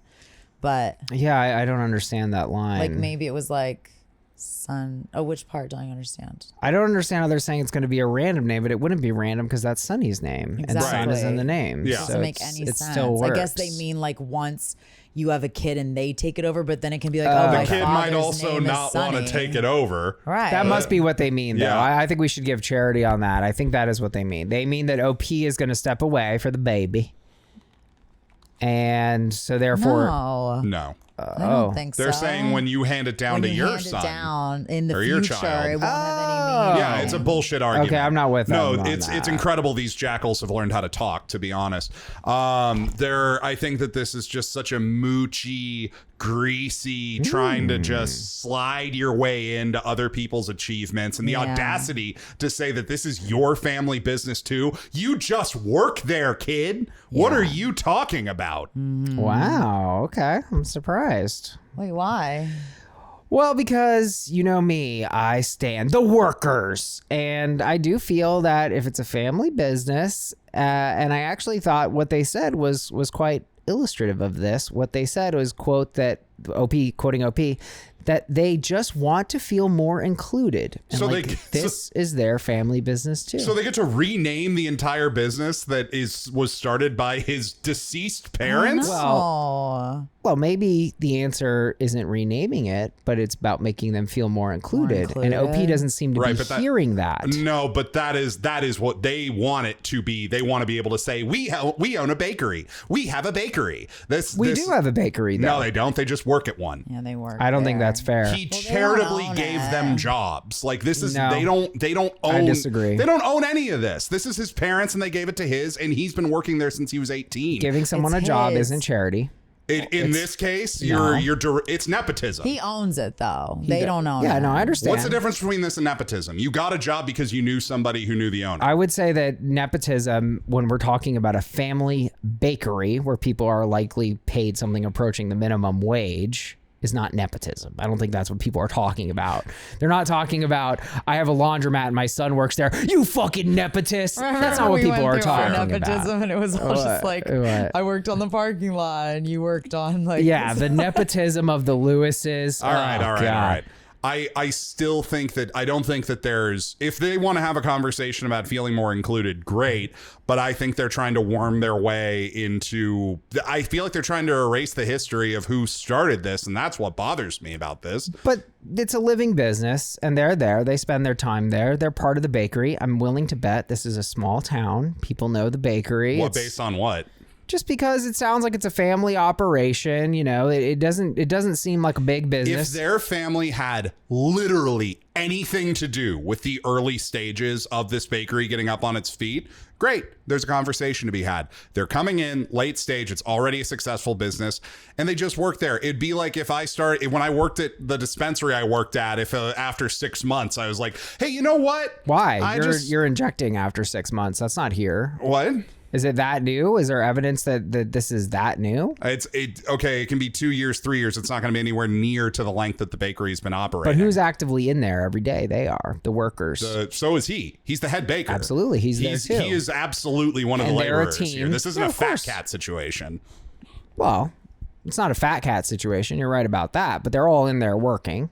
But yeah, I don't understand that line. like maybe it was like sun. Oh, which part don't you understand? I don't understand how they're saying it's going to be a random name, but it wouldn't be random because that's Sunny's name. Exactly. And Sun is in the name. Yeah. So Doesn't make any it sense. still works. I guess they mean like once you have a kid and they take it over, but then it can be like, the my kid might father's also name is not want to Sunny. take it over. Right. That must be what they mean, though. Yeah. I think we should give charity on that. I think that is what they mean. They mean that OP is going to step away for the baby. And so therefore, No. No. I don't think so. They're saying when you hand it down when to you your hand son it down in the or future, your child. it won't have any meaning. Yeah, it's a bullshit argument. Okay, I'm not with No, them on it's that. incredible these jackals have learned how to talk, to be honest. I think that this is just such a moochy, greasy, trying to just slide your way into other people's achievements, and the audacity to say that this is your family business too. You just work there, kid. What are you talking about? wow, okay, I'm surprised. Wait, why? Well, because you know me, I stand the workers, and I do feel that if it's a family business, and I actually thought what they said was quite illustrative of this. What they said was, quote, that OP, quoting OP, that they just want to feel more included. And So this is their family business too. So they get to rename the entire business that was started by his deceased parents. Well, maybe the answer isn't renaming it, but it's about making them feel more included. And OP doesn't seem to be hearing that. No, but that is what they want it to be. They want to be able to say, we own a bakery. We have a bakery. We do have a bakery, though. No, they don't. They just work at one. Yeah, they work. I don't think that's fair. He charitably gave them jobs. Like, this is No. they don't own. I disagree. They don't own any of this. This is his parents, and they gave it to his, and he's been working there since he was 18. Giving someone a job isn't charity. In this case, it's nepotism. He owns it, though. They don't own it. Yeah, no, I understand. What's the difference between this and nepotism? You got a job because you knew somebody who knew the owner. I would say that nepotism, when we're talking about a family bakery where people are likely paid something approaching the minimum wage, is not nepotism. I don't think that's what people are talking about. They're not talking about, I have a laundromat and my son works there. You fucking nepotist. That's not what people are talking nepotism about. And it was all just like, what? I worked on the parking lot and you worked on like. Yeah, the nepotism of the Lewises. All right. I still think that I don't think that there's, if they want to have a conversation about feeling more included, great. But I think they're trying to worm their way into, I feel like they're trying to erase the history of who started this. And that's what bothers me about this. But it's a living business and they're there. They spend their time there. They're part of the bakery. I'm willing to bet this is a small town. People know the bakery. What, based on what? Just because it sounds like it's a family operation, you know, it doesn't seem like a big business. If their family had literally anything to do with the early stages of this bakery getting up on its feet, great. There's a conversation to be had. They're coming in late stage. It's already a successful business and they just work there. It'd be like if I started, when I worked at the dispensary I worked at, if after 6 months I was like, hey, you know what? Why? You're injecting after 6 months. That's not here. What? Is it that new? Is there evidence that this is that new? Okay, it can be 2 years, 3 years. It's not going to be anywhere near to the length that the bakery's been operating. But who's actively in there every day? They are the workers. So is he. He's the head baker. Absolutely, he's there too. He is absolutely one of the laborers here. This isn't a fat cat situation. Well, it's not a fat cat situation. You're right about that. But they're all in there working.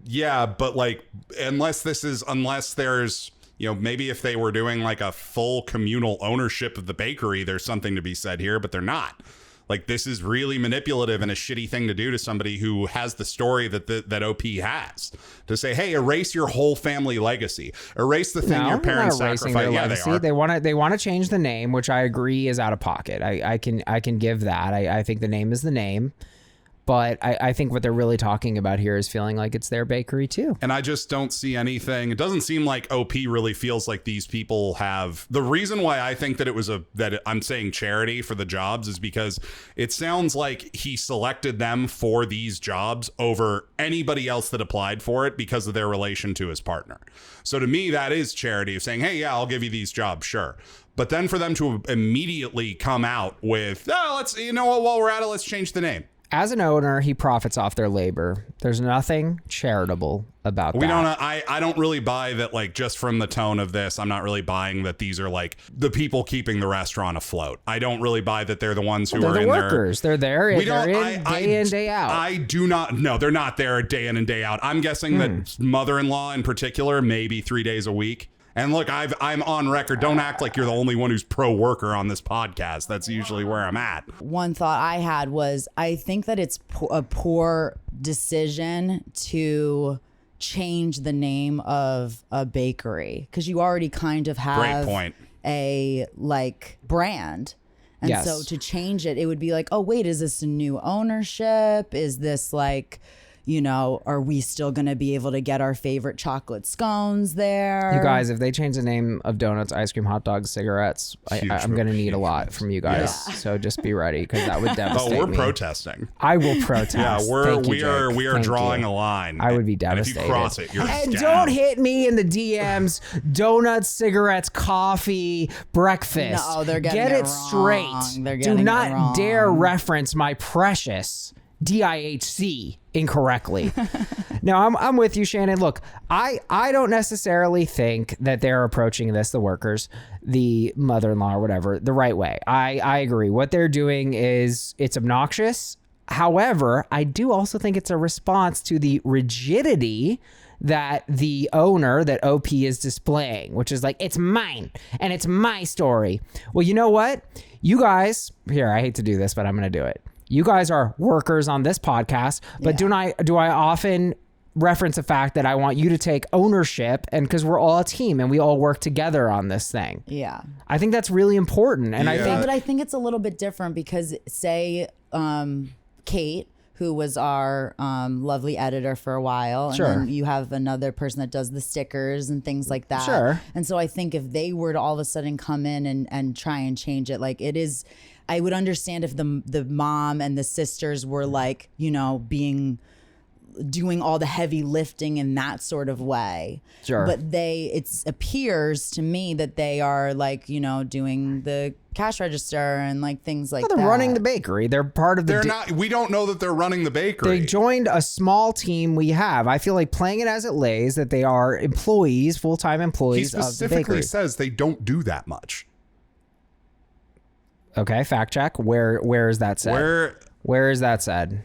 Yeah, but like unless there's, you know, maybe if they were doing like a full communal ownership of the bakery, there's something to be said here, but they're not. Like, this is really manipulative and a shitty thing to do to somebody who has the story that OP has, to say, hey, erase your whole family legacy, erase the thing your parents sacrificed. Yeah, they want to change the name, which I agree is out of pocket. I can give that. I think the name is the name. But I think what they're really talking about here is feeling like it's their bakery too. And I just don't see anything. It doesn't seem like OP really feels like these people have. The reason why I think that I'm saying charity for the jobs is because it sounds like he selected them for these jobs over anybody else that applied for it because of their relation to his partner. So to me, that is charity of saying, hey, yeah, I'll give you these jobs. Sure. But then for them to immediately come out with, oh, while we're at it, let's change the name. As an owner, he profits off their labor. There's nothing charitable about that. I don't really buy that, like, just from the tone of this, I'm not really buying that these are like the people keeping the restaurant afloat. I don't really buy that they're the ones who are in there. They're the workers. They're there. Day in, day out. I do not. No, they're not there day in and day out. I'm guessing that mother-in-law in particular, maybe 3 days a week. And look, I'm on record. Don't act like you're the only one who's pro-worker on this podcast. That's usually where I'm at. One thought I had was, I think that it's a poor decision to change the name of a bakery because you already kind of have Great point. a like brand. And Yes. so to change it, it would be like, oh, wait, is this a new ownership? Is this like, you know, are we still going to be able to get our favorite chocolate scones there? You guys, if they change the name of donuts, ice cream, hot dogs, cigarettes, I'm going to need a lot from you guys. So just be ready, because that would devastate we're me. protesting. I will protest. Yeah, we are Thank drawing you. a line. I would be And if devastated. you cross it, you're And scammed. don't hit me in the DMs. Donuts, cigarettes, coffee, breakfast. No, they're getting Get it it wrong. straight. They're Do getting it not wrong. dare reference my precious DIHC incorrectly. No, I'm with you, Shannon. Look, I don't necessarily think that they're approaching this, the workers, the mother-in-law or whatever, the right way. I agree. What they're doing is, it's obnoxious. However, I do also think it's a response to the rigidity that the owner, that OP, is displaying, which is like, it's mine and it's my story. Well, you know what? You guys, here, I hate to do this, but I'm going to do it. You guys are workers on this podcast, but do I often reference the fact that I want you to take ownership, and because we're all a team and we all work together on this thing. Yeah. I think that's really important. And But I think it's a little bit different because, say, Kate, who was our lovely editor for a while, and Sure. then you have another person that does the stickers and things like that. Sure. And so I think if they were to all of a sudden come in and try and change it, like, it is, I would understand if the mom and the sisters were like, you know, doing all the heavy lifting in that sort of way. Sure. But it appears to me that they are, like, you know, doing the cash register and like things like they're that. running the bakery. They're part of the. They're not. We don't know that they're running the bakery. They joined a small team we have. I feel like playing it as it lays, that they are employees, full-time he employees of the specifically bakery. says they don't do that much. Okay, fact check. Where is that said? Where is that said?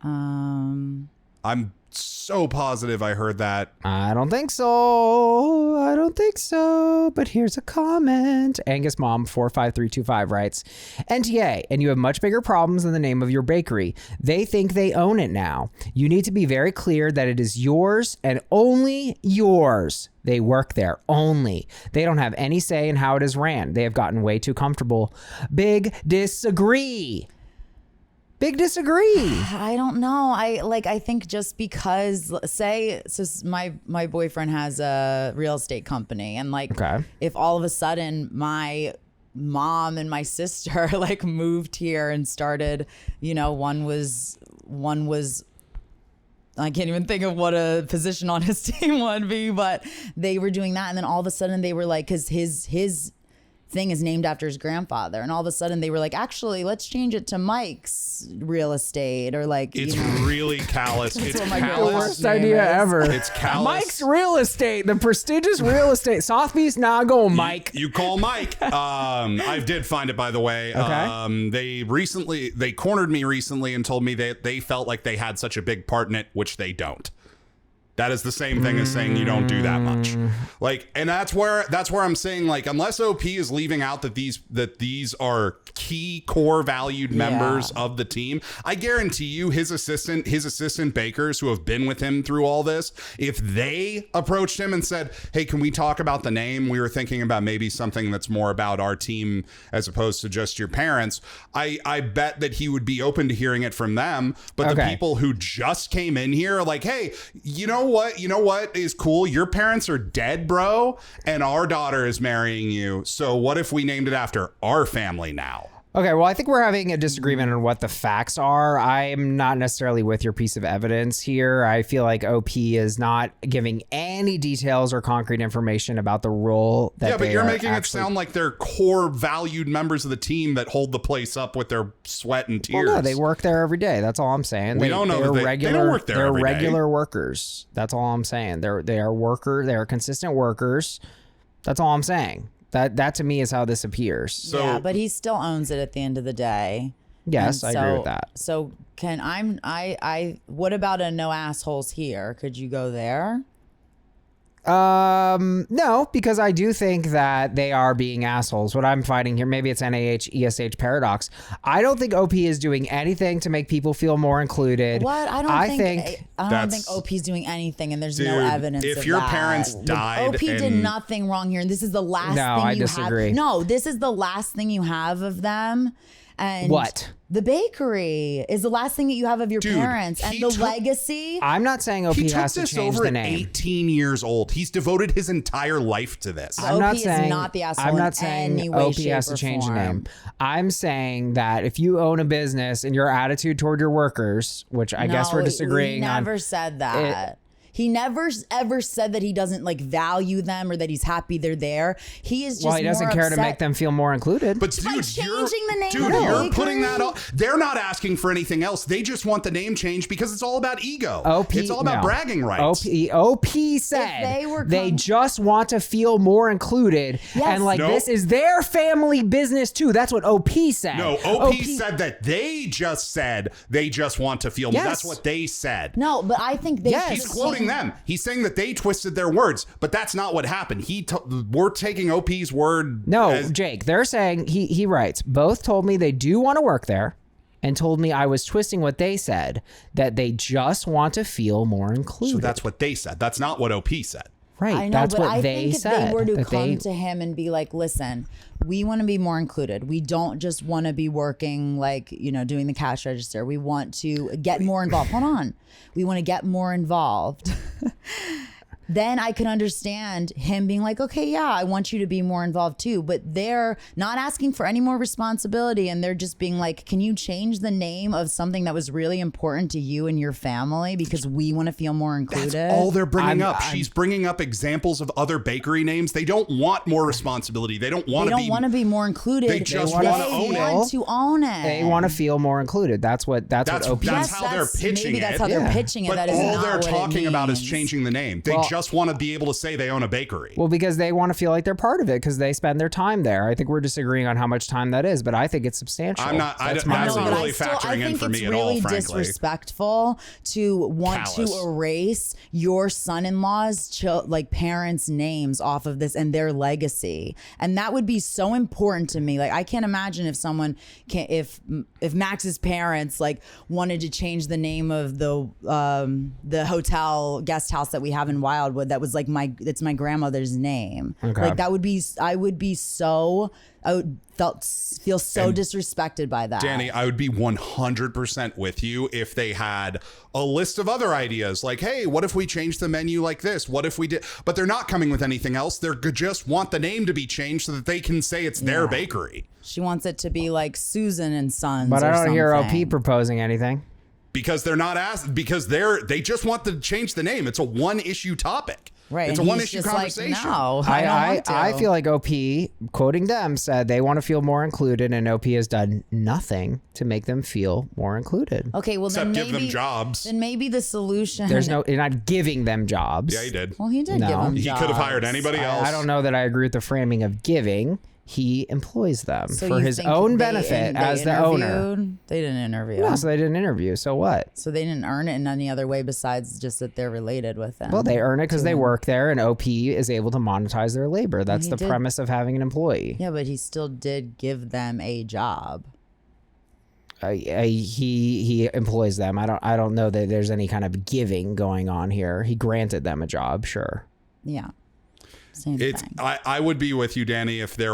I'm so positive I heard that. I don't think so. I don't think so. But here's a comment. Angus Mom 45325 writes, NTA, and you have much bigger problems than the name of your bakery. They think they own it now. You need to be very clear that it is yours and only yours. They work there only. They don't have any say in how it is ran. They have gotten way too comfortable. Big disagree. Big disagree. I don't know. I think just because, say, so my boyfriend has a real estate company, and like, Okay. if all of a sudden my mom and my sister like moved here and started, you know, one was I can't even think of what a position on his team would be, but they were doing that, and then all of a sudden they were like, because his thing is named after his grandfather, and all of a sudden they were like, actually, let's change it to Mike's real estate, or like, It's you know, really callous. It's what my The girl's callous. worst name idea is. ever. It's callous. Mike's Real Estate, the prestigious real estate. Sotheby's, nah, go Mike. You call Mike. I did find it, by the way. Okay. They cornered me recently and told me that they felt like they had such a big part in it, which they don't. That is the same thing as saying you don't do that much. Like, and that's where I'm saying, like, unless OP is leaving out that these are key core valued members of the team, I guarantee you his assistant bakers who have been with him through all this, if they approached him and said, hey, can we talk about the name? We were thinking about maybe something that's more about our team as opposed to just your parents. I bet that he would be open to hearing it from them. But the Okay. people who just came in here are like, hey, you know what is cool? Your parents are dead, bro, and our daughter is marrying you. So what if we named it after our family now? Okay, well, I think we're having a disagreement on what the facts are. I'm not necessarily with your piece of evidence here. I feel like OP is not giving any details or concrete information about the role that Yeah, but they you're are making it actually- sound like they're core valued members of the team that hold the place up with their sweat and tears. Well, no, they work there every day. That's all I'm saying. We don't know they're that they regular. don't work there They're every day. regular workers. That's all I'm saying. They are consistent workers. That's all I'm saying. That to me is how this appears. So yeah, but he still owns it at the end of the day. Yes, And I agree with that. So what about a no assholes here? Could you go there? No, because I do think that they are being assholes. What I'm fighting here, maybe it's NAH ESH paradox. I don't think OP is doing anything to make people feel more included. What? I don't think OP's doing anything, and there's no evidence. If your parents died, OP did nothing wrong here, and this is the last thing you have. disagree. No, this is the last thing you have of them. And what? The bakery is the last thing that you have of your parents, and the legacy. I'm not saying OP has to change the name. 18 years old. He's devoted his entire life to this. I'm not saying is not the asshole. I'm not saying any way, OP has to change the name. I'm saying that if you own a business and your attitude toward your workers, which I guess we're disagreeing on. He never said that. He never ever said that he doesn't like value them or that he's happy they're there. He is just he doesn't care to make them feel more included. But dude, by changing the name dude, of the you're bakery? putting that on. They're not asking for anything else. They just want the name changed because it's all about ego. It's all about bragging rights. OP said they just want to feel more included, and this is their family business too. That's what OP said. No, OP said that they just want to feel more. That's what they said. No, but I think they. He's quoting them. He's saying that they twisted their words, but that's not what happened. We're taking OP's word. No, Jake, they're saying he writes, both told me they do want to work there and told me I was twisting what they said, that they just want to feel more included. So that's what they said. That's not what OP said. Right. I know, that's but what I they think said. if they were to come to him and be like, listen, we want to be more included. We don't just want to be working doing the cash register. We want to get more involved. Hold on. We want to get more involved. Then I could understand him being like, okay, yeah, I want you to be more involved too. But they're not asking for any more responsibility. And they're just being like, can you change the name of something that was really important to you and your family because we want to feel more included? That's all they're bringing up. She's bringing up examples of other bakery names. They don't want more responsibility. They don't want to be more included. They just want to own it. They want to feel more included. That's what OP. That's how they're pitching maybe that's how they're pitching it. But that is all not they're what talking about is changing the name. They just want to be able to say they own a bakery. Well, because they want to feel like they're part of it because they spend their time there. I think we're disagreeing on how much time that is, but I think it's substantial. I'm not. That's not really factoring in for me at all, frankly. I think it's really disrespectful to want to erase your son-in-law's parents' names off of this and their legacy, and that would be so important to me. Like, I can't imagine if someone if Max's parents wanted to change the name of the hotel guest house that we have in Wildwood that was it's my grandmother's name. Okay. I would feel so disrespected by that. Danny, I would be 100% with you if they had a list of other ideas like, hey, what if we changed the menu like this? What if we did? But they're not coming with anything else. They just want the name to be changed so that they can say it's their bakery. She wants it to be like Susan and Sons. But I don't hear something. OP proposing anything. Because they're not asked, because they just want to change the name. It's a one-issue topic. Right. It's a one-issue conversation. Like, no, I feel like OP, quoting them, said they want to feel more included, and OP has done nothing to make them feel more included. Okay, well, Except then give them jobs. Then maybe the solution. You're not giving them jobs. Yeah, he did. Well, he did give them jobs. He could have hired anybody else. I don't know that I agree with the framing of giving. He employs them so for his own benefit as the owner. They didn't interview. No, so they didn't interview. So what? So they didn't earn it in any other way besides just that they're related with them. Well, they earn it because they work there, and OP is able to monetize their labor. That's the premise of having an employee. Yeah, but he still did give them a job. He employs them. I don't know that there's any kind of giving going on here. He granted them a job, sure. Yeah. Same thing. I would be with you, Danny, if they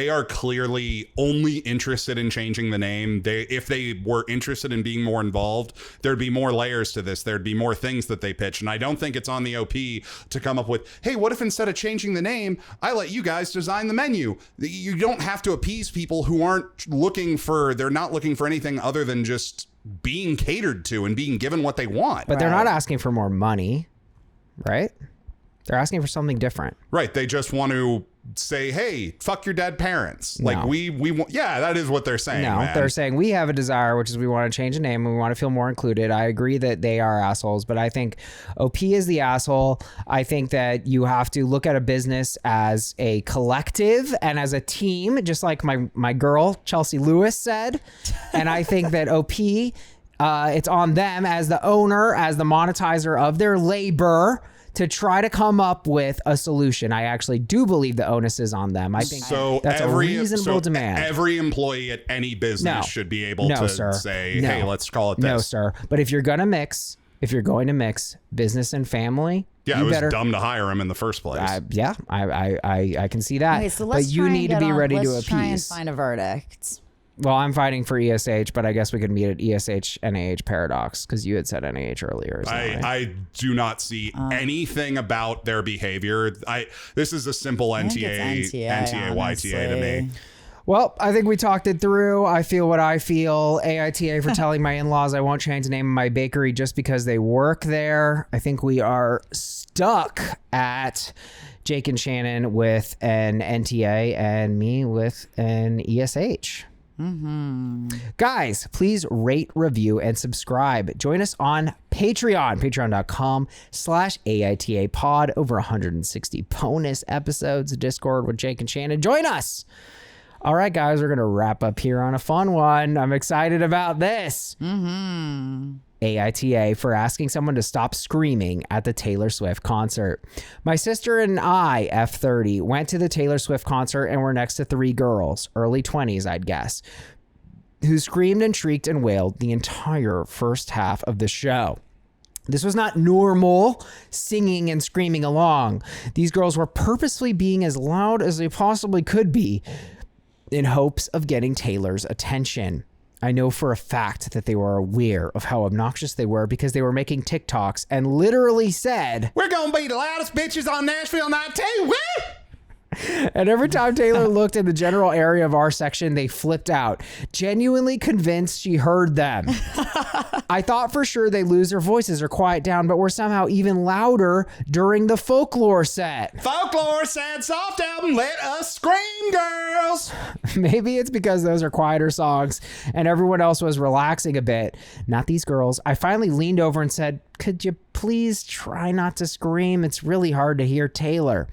are clearly only interested in changing the name. If they were interested in being more involved, there'd be more layers to this. There'd be more things that they pitch. And I don't think it's on the OP to come up with, hey, what if instead of changing the name, I let you guys design the menu? You don't have to appease people who they're not looking for anything other than just being catered to and being given what they want. But they're not asking for more money, right? They're asking for something different. Right. They just want to say, hey, fuck your dead parents. Like, we want, that is what they're saying. No, man. They're saying we have a desire, which is we want to change the name and we want to feel more included. I agree that they are assholes, but I think OP is the asshole. I think that you have to look at a business as a collective and as a team, just like my girl, Chelsea Lewis, said. And I think that OP, it's on them as the owner, as the monetizer of their labor, to try to come up with a solution. I actually do believe the onus is on them. I think that's a reasonable demand. Every employee at any business should be able to say, hey, let's call it this. No, sir. But if you're going to mix business and family, it was dumb to hire him in the first place. I can see that. Okay, so let's but you need to be ready to appease. Let's try and find a verdict. Well, I'm fighting for ESH, but I guess we could meet at ESH NAH paradox because you had said NAH earlier. I do not see anything about their behavior. This is a simple NTA YTA to me. Well, I think we talked it through. I feel what I feel. AITA for telling my in-laws I won't change the name of my bakery just because they work there. I think we are stuck at Jake and Shannon with an NTA and me with an ESH. Guys, please rate, review, and subscribe. Join us on Patreon, patreon.com/AITA pod. Over 160 bonus episodes, Discord with Jake and Shannon. Join us. All right, guys, we're going to wrap up here on a fun one. I'm excited about this. AITA for asking someone to stop screaming at the Taylor Swift concert. My sister and I, F30, went to the Taylor Swift concert and were next to 3 girls, early 20s, I'd guess, who screamed and shrieked and wailed the entire first half of the show. This was not normal singing and screaming along. These girls were purposely being as loud as they possibly could be in hopes of getting Taylor's attention. I know for a fact that they were aware of how obnoxious they were because they were making TikToks and literally said, "We're gonna be the loudest bitches on Nashville night too, woo!" And every time Taylor looked in the general area of our section, they flipped out, genuinely convinced she heard them. I thought for sure they lose their voices or quiet down, but were somehow even louder during the folklore set. Folklore sad soft album, let us scream, girls. Maybe it's because those are quieter songs and everyone else was relaxing a bit. Not these girls. I finally leaned over and said, "Could you please try not to scream? It's really hard to hear Taylor."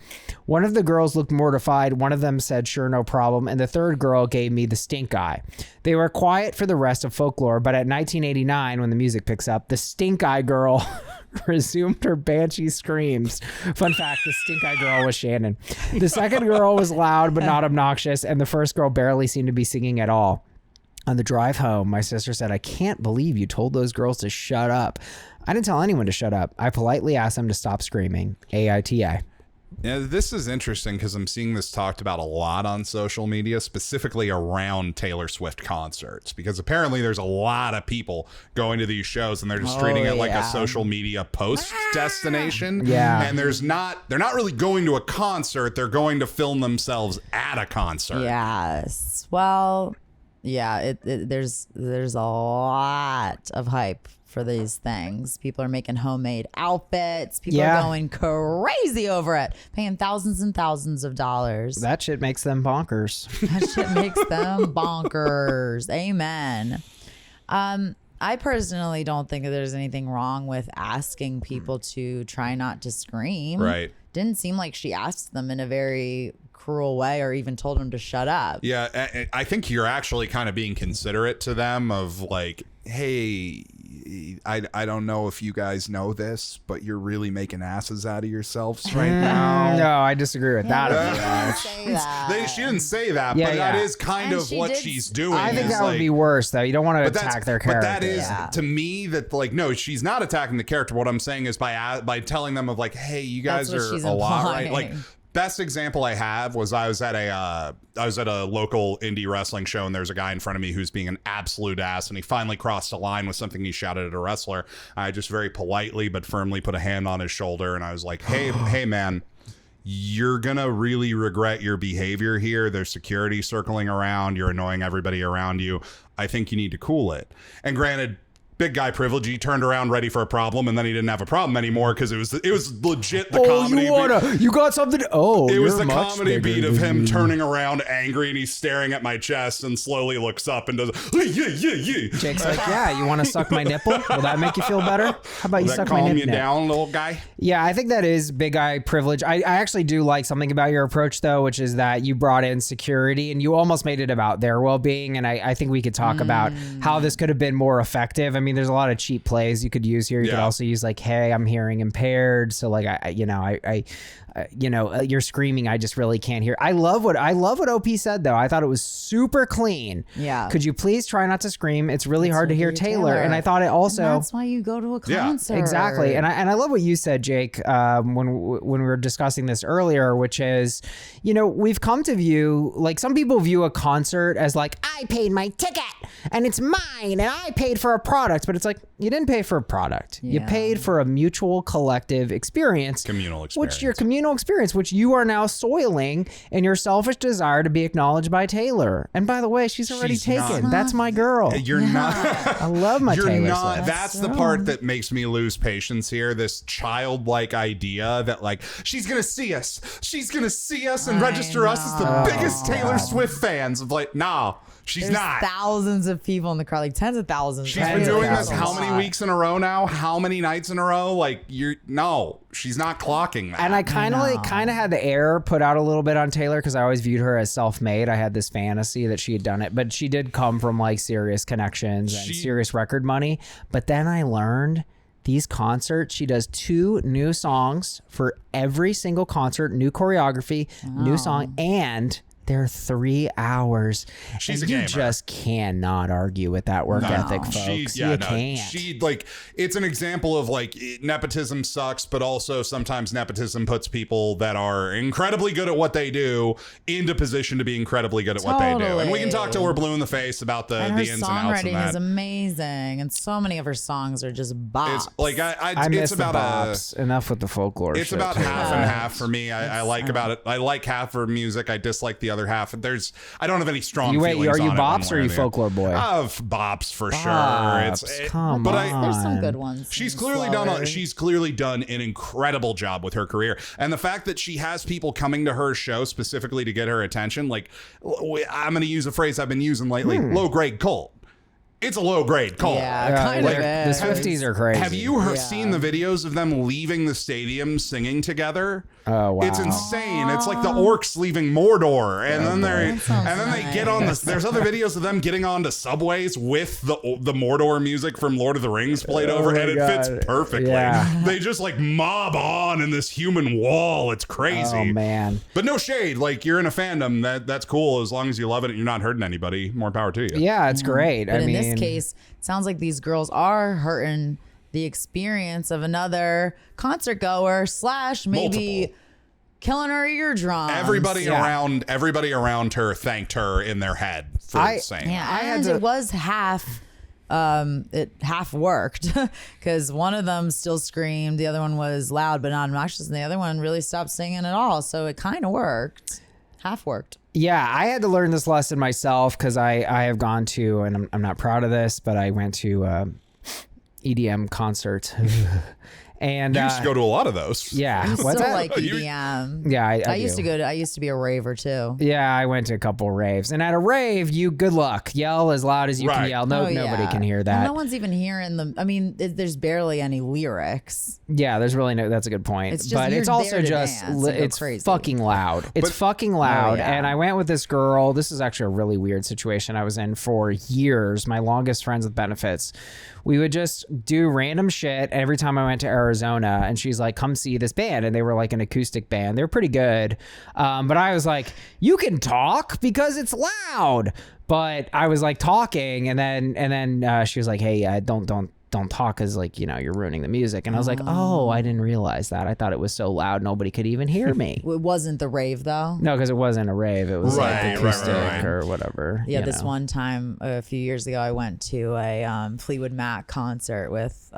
One of the girls looked mortified. One of them said, "Sure, no problem." And the third girl gave me the stink eye. They were quiet for the rest of folklore, but at 1989, when the music picks up, the stink eye girl resumed her banshee screams. Fun fact, the stink eye girl was Shannon. The second girl was loud but not obnoxious, and the first girl barely seemed to be singing at all. On the drive home, my sister said, "I can't believe you told those girls to shut up." I didn't tell anyone to shut up. I politely asked them to stop screaming. AITA. Yeah, this is interesting because I'm seeing this talked about a lot on social media, specifically around Taylor Swift concerts, because apparently there's a lot of people going to these shows and they're just treating it like a social media post destination. Yeah. And they're not really going to a concert. They're going to film themselves at a concert. Yes. Well, yeah, there's a lot of hype for these things. People are making homemade outfits. People are going crazy over it, paying thousands and thousands of dollars. That shit makes them bonkers. That shit makes them bonkers. Amen. I personally don't think that there's anything wrong with asking people to try not to scream. Right. Didn't seem like she asked them in a very cruel way or even told them to shut up. Yeah, I think you're actually kind of being considerate to them of like, hey, I don't know if you guys know this, but you're really making asses out of yourselves right now. No, I disagree with that. She didn't say that, but that is kind of what she's doing. I think that would be worse, though. You don't want to attack their character. But that is, to me, that like, no, she's not attacking the character. What I'm saying is by telling them of like, hey, you guys are a lot, right? Like, best example I have was I was at a local indie wrestling show, and there's a guy in front of me who's being an absolute ass, and he finally crossed a line with something he shouted at a wrestler. I just very politely but firmly put a hand on his shoulder, and I was like, hey man, you're gonna really regret your behavior here. There's security circling around. You're annoying everybody around you. I think you need to cool it. And granted, big guy privilege, he turned around ready for a problem, and then he didn't have a problem anymore because it was legit the comedy. You got something? It was the comedy beat of him turning around angry, and he's staring at my chest and slowly looks up and does yeah. Jake's like, yeah, you want to suck my nipple? Will that make you feel better? How about you suck my nipple? Calm you down, little guy? Yeah, I think that is big guy privilege. I actually do like something about your approach, though, which is that you brought in security and you almost made it about their well-being. And I think we could talk about how this could have been more effective. I mean, there's a lot of cheap plays you could use here. You could also use like, hey, I'm hearing impaired. So like, you're screaming. I just really can't hear. I love what OP said, though. I thought it was super clean. Yeah. Could you please try not to scream? It's really hard to hear Taylor. And I thought it also. And that's why you go to a concert. Yeah, exactly. And I love what you said, Jake, when we were discussing this earlier, which is, we've come to view, like, some people view a concert as like, I paid my ticket and it's mine and I paid for a product. But it's like, you didn't pay for a product. You paid for a mutual collective experience. Communal experience. Which your communal experience, which you are now soiling in your selfish desire to be acknowledged by Taylor. And by the way, she's already taken. That's my girl. You're not. I love my Taylor Swift. That's the part that makes me lose patience here. This childlike idea that like she's gonna see us. She's gonna see us and register us as the biggest Taylor Swift fans. Of like, nah. She's not. Thousands of people in the crowd, like tens of thousands. She's been doing this how many weeks in a row now? How many nights in a row? Like she's not clocking that. And I kind of had the air put out a little bit on Taylor because I always viewed her as self-made. I had this fantasy that she had done it, but she did come from like serious connections and serious record money. But then I learned these concerts, she does 2 new songs for every single concert, new choreography, new song, and they're 3 hours. She's and a gamer. You just cannot argue with that work ethic, folks. You can't. She it's an example of like nepotism sucks, but also sometimes nepotism puts people that are incredibly good at what they do into position to be incredibly good at what they do. And we can talk till we're blue in the face about the ins and outs of that. And her songwriting is amazing, and so many of her songs are just bops. It's like I miss the bops. Enough with the folklore. It's about half and half for me. I like about it. I like half her music. I dislike the other half. I don't have any strong feelings are you on bops or are you folklore boy? Of bops for sure. Come on. There's some good ones. She's clearly done an incredible job with her career, and the fact that she has people coming to her show specifically to get her attention. Like, I'm going to use a phrase I've been using lately: low grade cult. It's a low grade cult. Yeah, kind of. The Swifties are crazy. Have you seen the videos of them leaving the stadium singing together? Oh wow, it's insane. It's like the orcs leaving Mordor, and then they get on the. There's other videos of them getting onto subways with the Mordor music from Lord of the Rings played over, and it fits perfectly. Yeah. They just like mob on in this human wall. It's crazy. Oh man, but no shade. Like, you're in a fandom that's cool as long as you love it and you're not hurting anybody. More power to you. Yeah, it's great. But in this case, it sounds like these girls are hurting the experience of another concert goer / maybe killing her eardrum. Everybody around her thanked her in their head for saying. Yeah, it was half. It half worked because one of them still screamed, the other one was loud but not obnoxious, and the other one really stopped singing at all. So it kind of worked. Half worked. Yeah, I had to learn this lesson myself because I have gone to, and I'm not proud of this, but I went to EDM concert. And you used to go to a lot of those. Yeah. What's that? Like EDM. Yeah, I used to go to. I used to be a raver too. Yeah, I went to a couple raves, and at a rave, good luck. Yell as loud as you can yell. Nobody can hear that. Well, no one's even hearing them. I mean, there's barely any lyrics. Yeah, there's really no. That's a good point. It's also just it's fucking loud. It's fucking loud. And I went with this girl. This is actually a really weird situation I was in for years. My longest friends with benefits. We would just do random shit every time I went to Arizona, and she's like, come see this band. And they were like an acoustic band. They were pretty good. But I was like, you can talk because it's loud. But I was like talking, and then she was like, hey, don't talk because you're ruining the music. And I was like, oh, I didn't realize that. I thought it was so loud nobody could even hear me. It wasn't the rave though. No, because it wasn't a rave. It was like acoustic or whatever. Yeah, this one time a few years ago, I went to a Fleetwood Mac concert with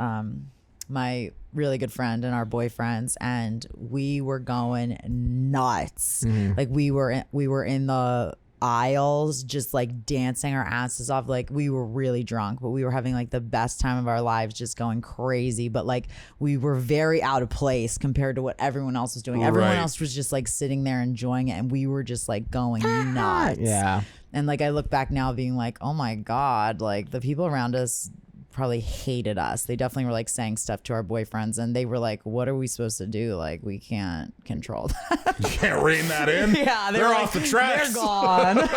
my really good friend and our boyfriends, and we were going nuts. Mm-hmm. Like we were in the aisles just like dancing our asses off. Like we were really drunk, but we were having like the best time of our lives, just going crazy. But like we were very out of place compared to what everyone else was doing. Everyone else was just like sitting there enjoying it, and we were just like going nuts. Yeah. And like I look back now being like, oh my God, like the people around us probably hated us. They definitely were like saying stuff to our boyfriends, and they were like, "What are we supposed to do? Like, we can't control that." You can't rein that in. Yeah, they're off the tracks. They're gone.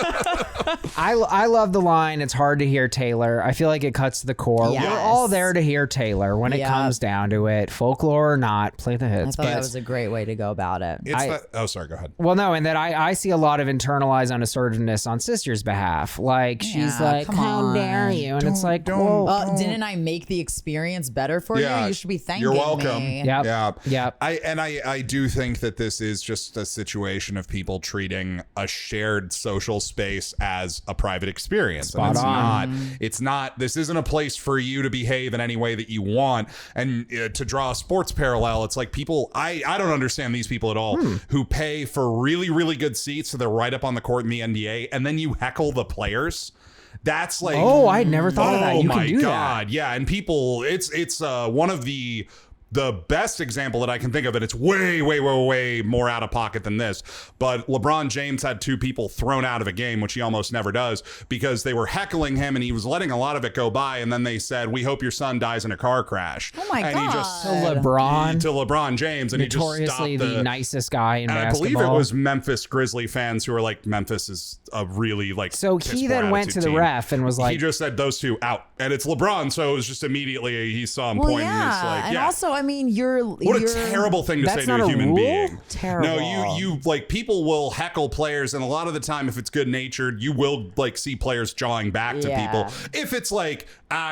I love the line. It's hard to hear Taylor. I feel like it cuts to the core. Yes. We're all there to hear Taylor when it comes down to it, folklore or not. Play the hits. I thought that was a great way to go about it. Oh, sorry. Go ahead. Well, no, and that I see a lot of internalized unassertiveness on Sister's behalf. Like, she's like, how dare you? And it's like, well, didn't I make the experience better for you? You should be thanking You're welcome. me. Yep. I do think that this is just a situation of people treating a shared social space as a private experience. Spot on. It's not, this isn't a place for you to behave in any way that you want. And to draw a sports parallel, it's like people, I don't understand these people at all who pay for really, really good seats so they're right up on the court in the NBA, and then you heckle the players. That's like, oh, I'd never thought of that. You my can do God. that. Yeah. And people, it's one of the best example that I can think of, and it's way, way, way, way more out of pocket than this. But LeBron James had 2 people thrown out of a game, which he almost never does, because they were heckling him and he was letting a lot of it go by. And then they said, "We hope your son dies in a car crash." Oh my and God. He just, To LeBron James, and notoriously he just stopped the nicest guy in and basketball. I believe it was Memphis Grizzly fans who were like, Memphis is a really like. So he then went to the ref and was like, he just said those 2 out, and it's LeBron, so it was just immediately he saw him Well, pointing. yeah. And it's like, and also, I mean, what a terrible thing to say That's to not a a human rule? being. Terrible. No, you like, people will heckle players, and a lot of the time, if it's good natured, you will like see players jawing back to people. If it's like,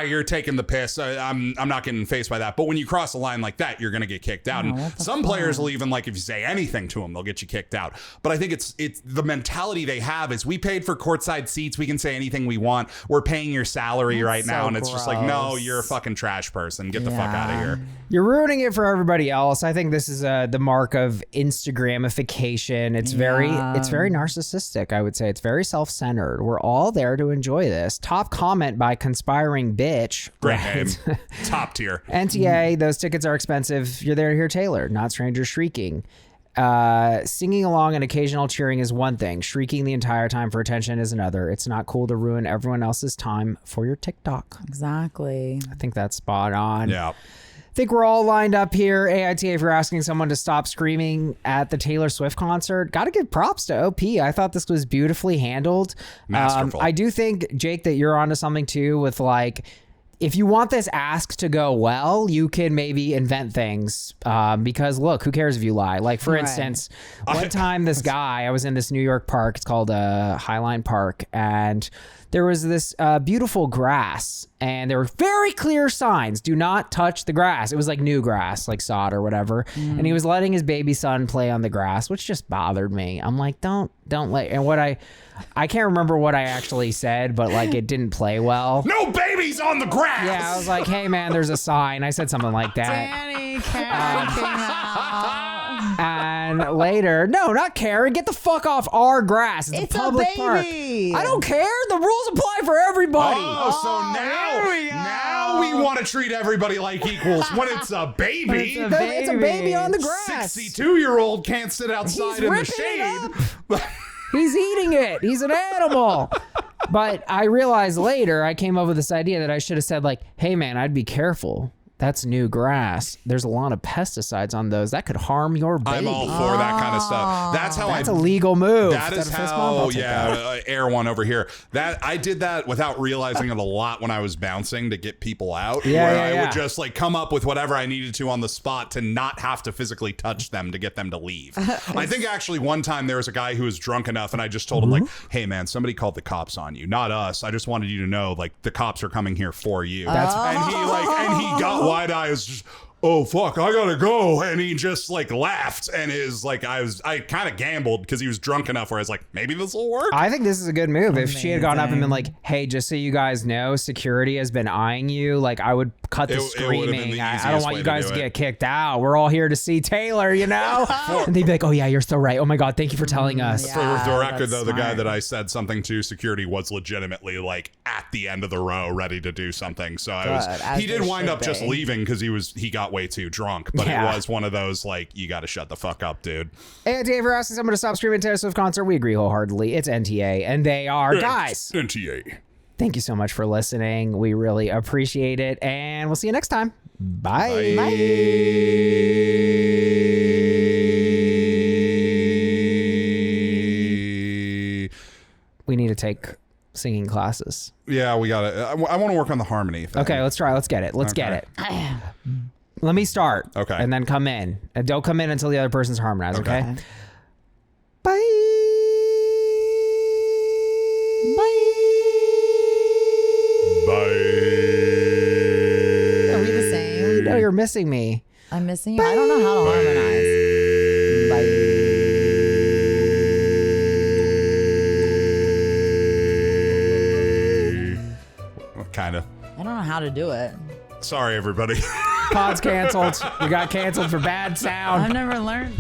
you're taking the piss, I'm not getting faced by that. But when you cross a line like that, you're gonna get kicked out. And some players will even, like, if you say anything to them, they'll get you kicked out. But I think it's the mentality they have is, we paid for courtside seats, we can say anything we want. We're paying your salary right now, and it's just like, no, you're a fucking trash person. Get the fuck out of here. You're ruining it for everybody else. I think this is the mark of Instagramification. It's very narcissistic, I would say. It's very self-centered. We're all there to enjoy this. Top comment by Conspiring Bitch. Great name. Top tier. NTA, those tickets are expensive. You're there to hear Taylor, not strangers shrieking. Singing along and occasional cheering is one thing. Shrieking the entire time for attention is another. It's not cool to ruin everyone else's time for your TikTok. Exactly. I think that's spot on. Yeah. I think we're all lined up here. AITA, if you're asking someone to stop screaming at the Taylor Swift concert, got to give props to OP. I thought this was beautifully handled. Masterful. I do think, Jake, that you're onto something too with, like, if you want this ask to go well, you can maybe invent things because, look, who cares if you lie? Like, for instance, one time this guy, I was in this New York park. It's called Highline Park. And there was this beautiful grass. And there were very clear signs, do not touch the grass. It was like new grass, like sod or whatever. And he was letting his baby son play on the grass, which just bothered me. I'm like, don't let. And what I can't remember what I actually said, but like, it didn't play well. No babies on the grass. Yeah, I was like, hey man, there's a sign. I said something like that. Danny, Karen came out. And later, no, not Karen. Get the fuck off our grass. It's a public park. I don't care. The rules apply for everybody. Oh, so now we want to treat everybody like equals when it's a baby. It's a baby on the grass. 62-year-old can't sit outside in the shade. He's eating it. He's an animal. But I realized later, I came up with this idea that I should have said, like, hey man, I'd be careful. That's new grass. There's a lot of pesticides on those. That could harm your baby. I'm all for that kind of stuff. That's a legal move. That is how, air one over here. That I did that without realizing it a lot when I was bouncing to get people out. I would just like come up with whatever I needed to on the spot to not have to physically touch them to get them to leave. I think actually one time there was a guy who was drunk enough and I just told him like, hey man, somebody called the cops on you, not us. I just wanted you to know like the cops are coming here for you. And he got wide eyes, just, oh fuck, I gotta go, and he just like laughed, and his like I kind of gambled because he was drunk enough where I was like, maybe this will work. I think this is a good move. If she had gone up and been like, hey, just so you guys know, security has been eyeing you, like I would cut the screaming. I don't want you guys to get kicked out. We're all here to see Taylor, you know. And they'd be like, oh yeah, you're so right. Oh my god, thank you for telling us. For the record though, the guy that I said something to, security was legitimately like at the end of the row ready to do something. So he did wind up just leaving because he got way too drunk, but it was one of those like, you got to shut the fuck up, dude. And Dave, for asking someone to stop screaming Taylor Swift concert, we agree wholeheartedly. It's NTA, and they are guys. NTA. Thank you so much for listening. We really appreciate it. And we'll see you next time. Bye. Bye. We need to take singing classes. Yeah, we got it. I want to work on the harmony thing. Okay, let's try. Let's get it. Let's get it. Let me start. Okay. And then come in. And don't come in until the other person's harmonized, okay? Bye. Bye. Are we the same? No, you're missing me. I'm missing you. I don't know how to harmonize. Kind of. I don't know how to do it. Sorry, everybody. Pod's canceled. We got canceled for bad sound. I've never learned.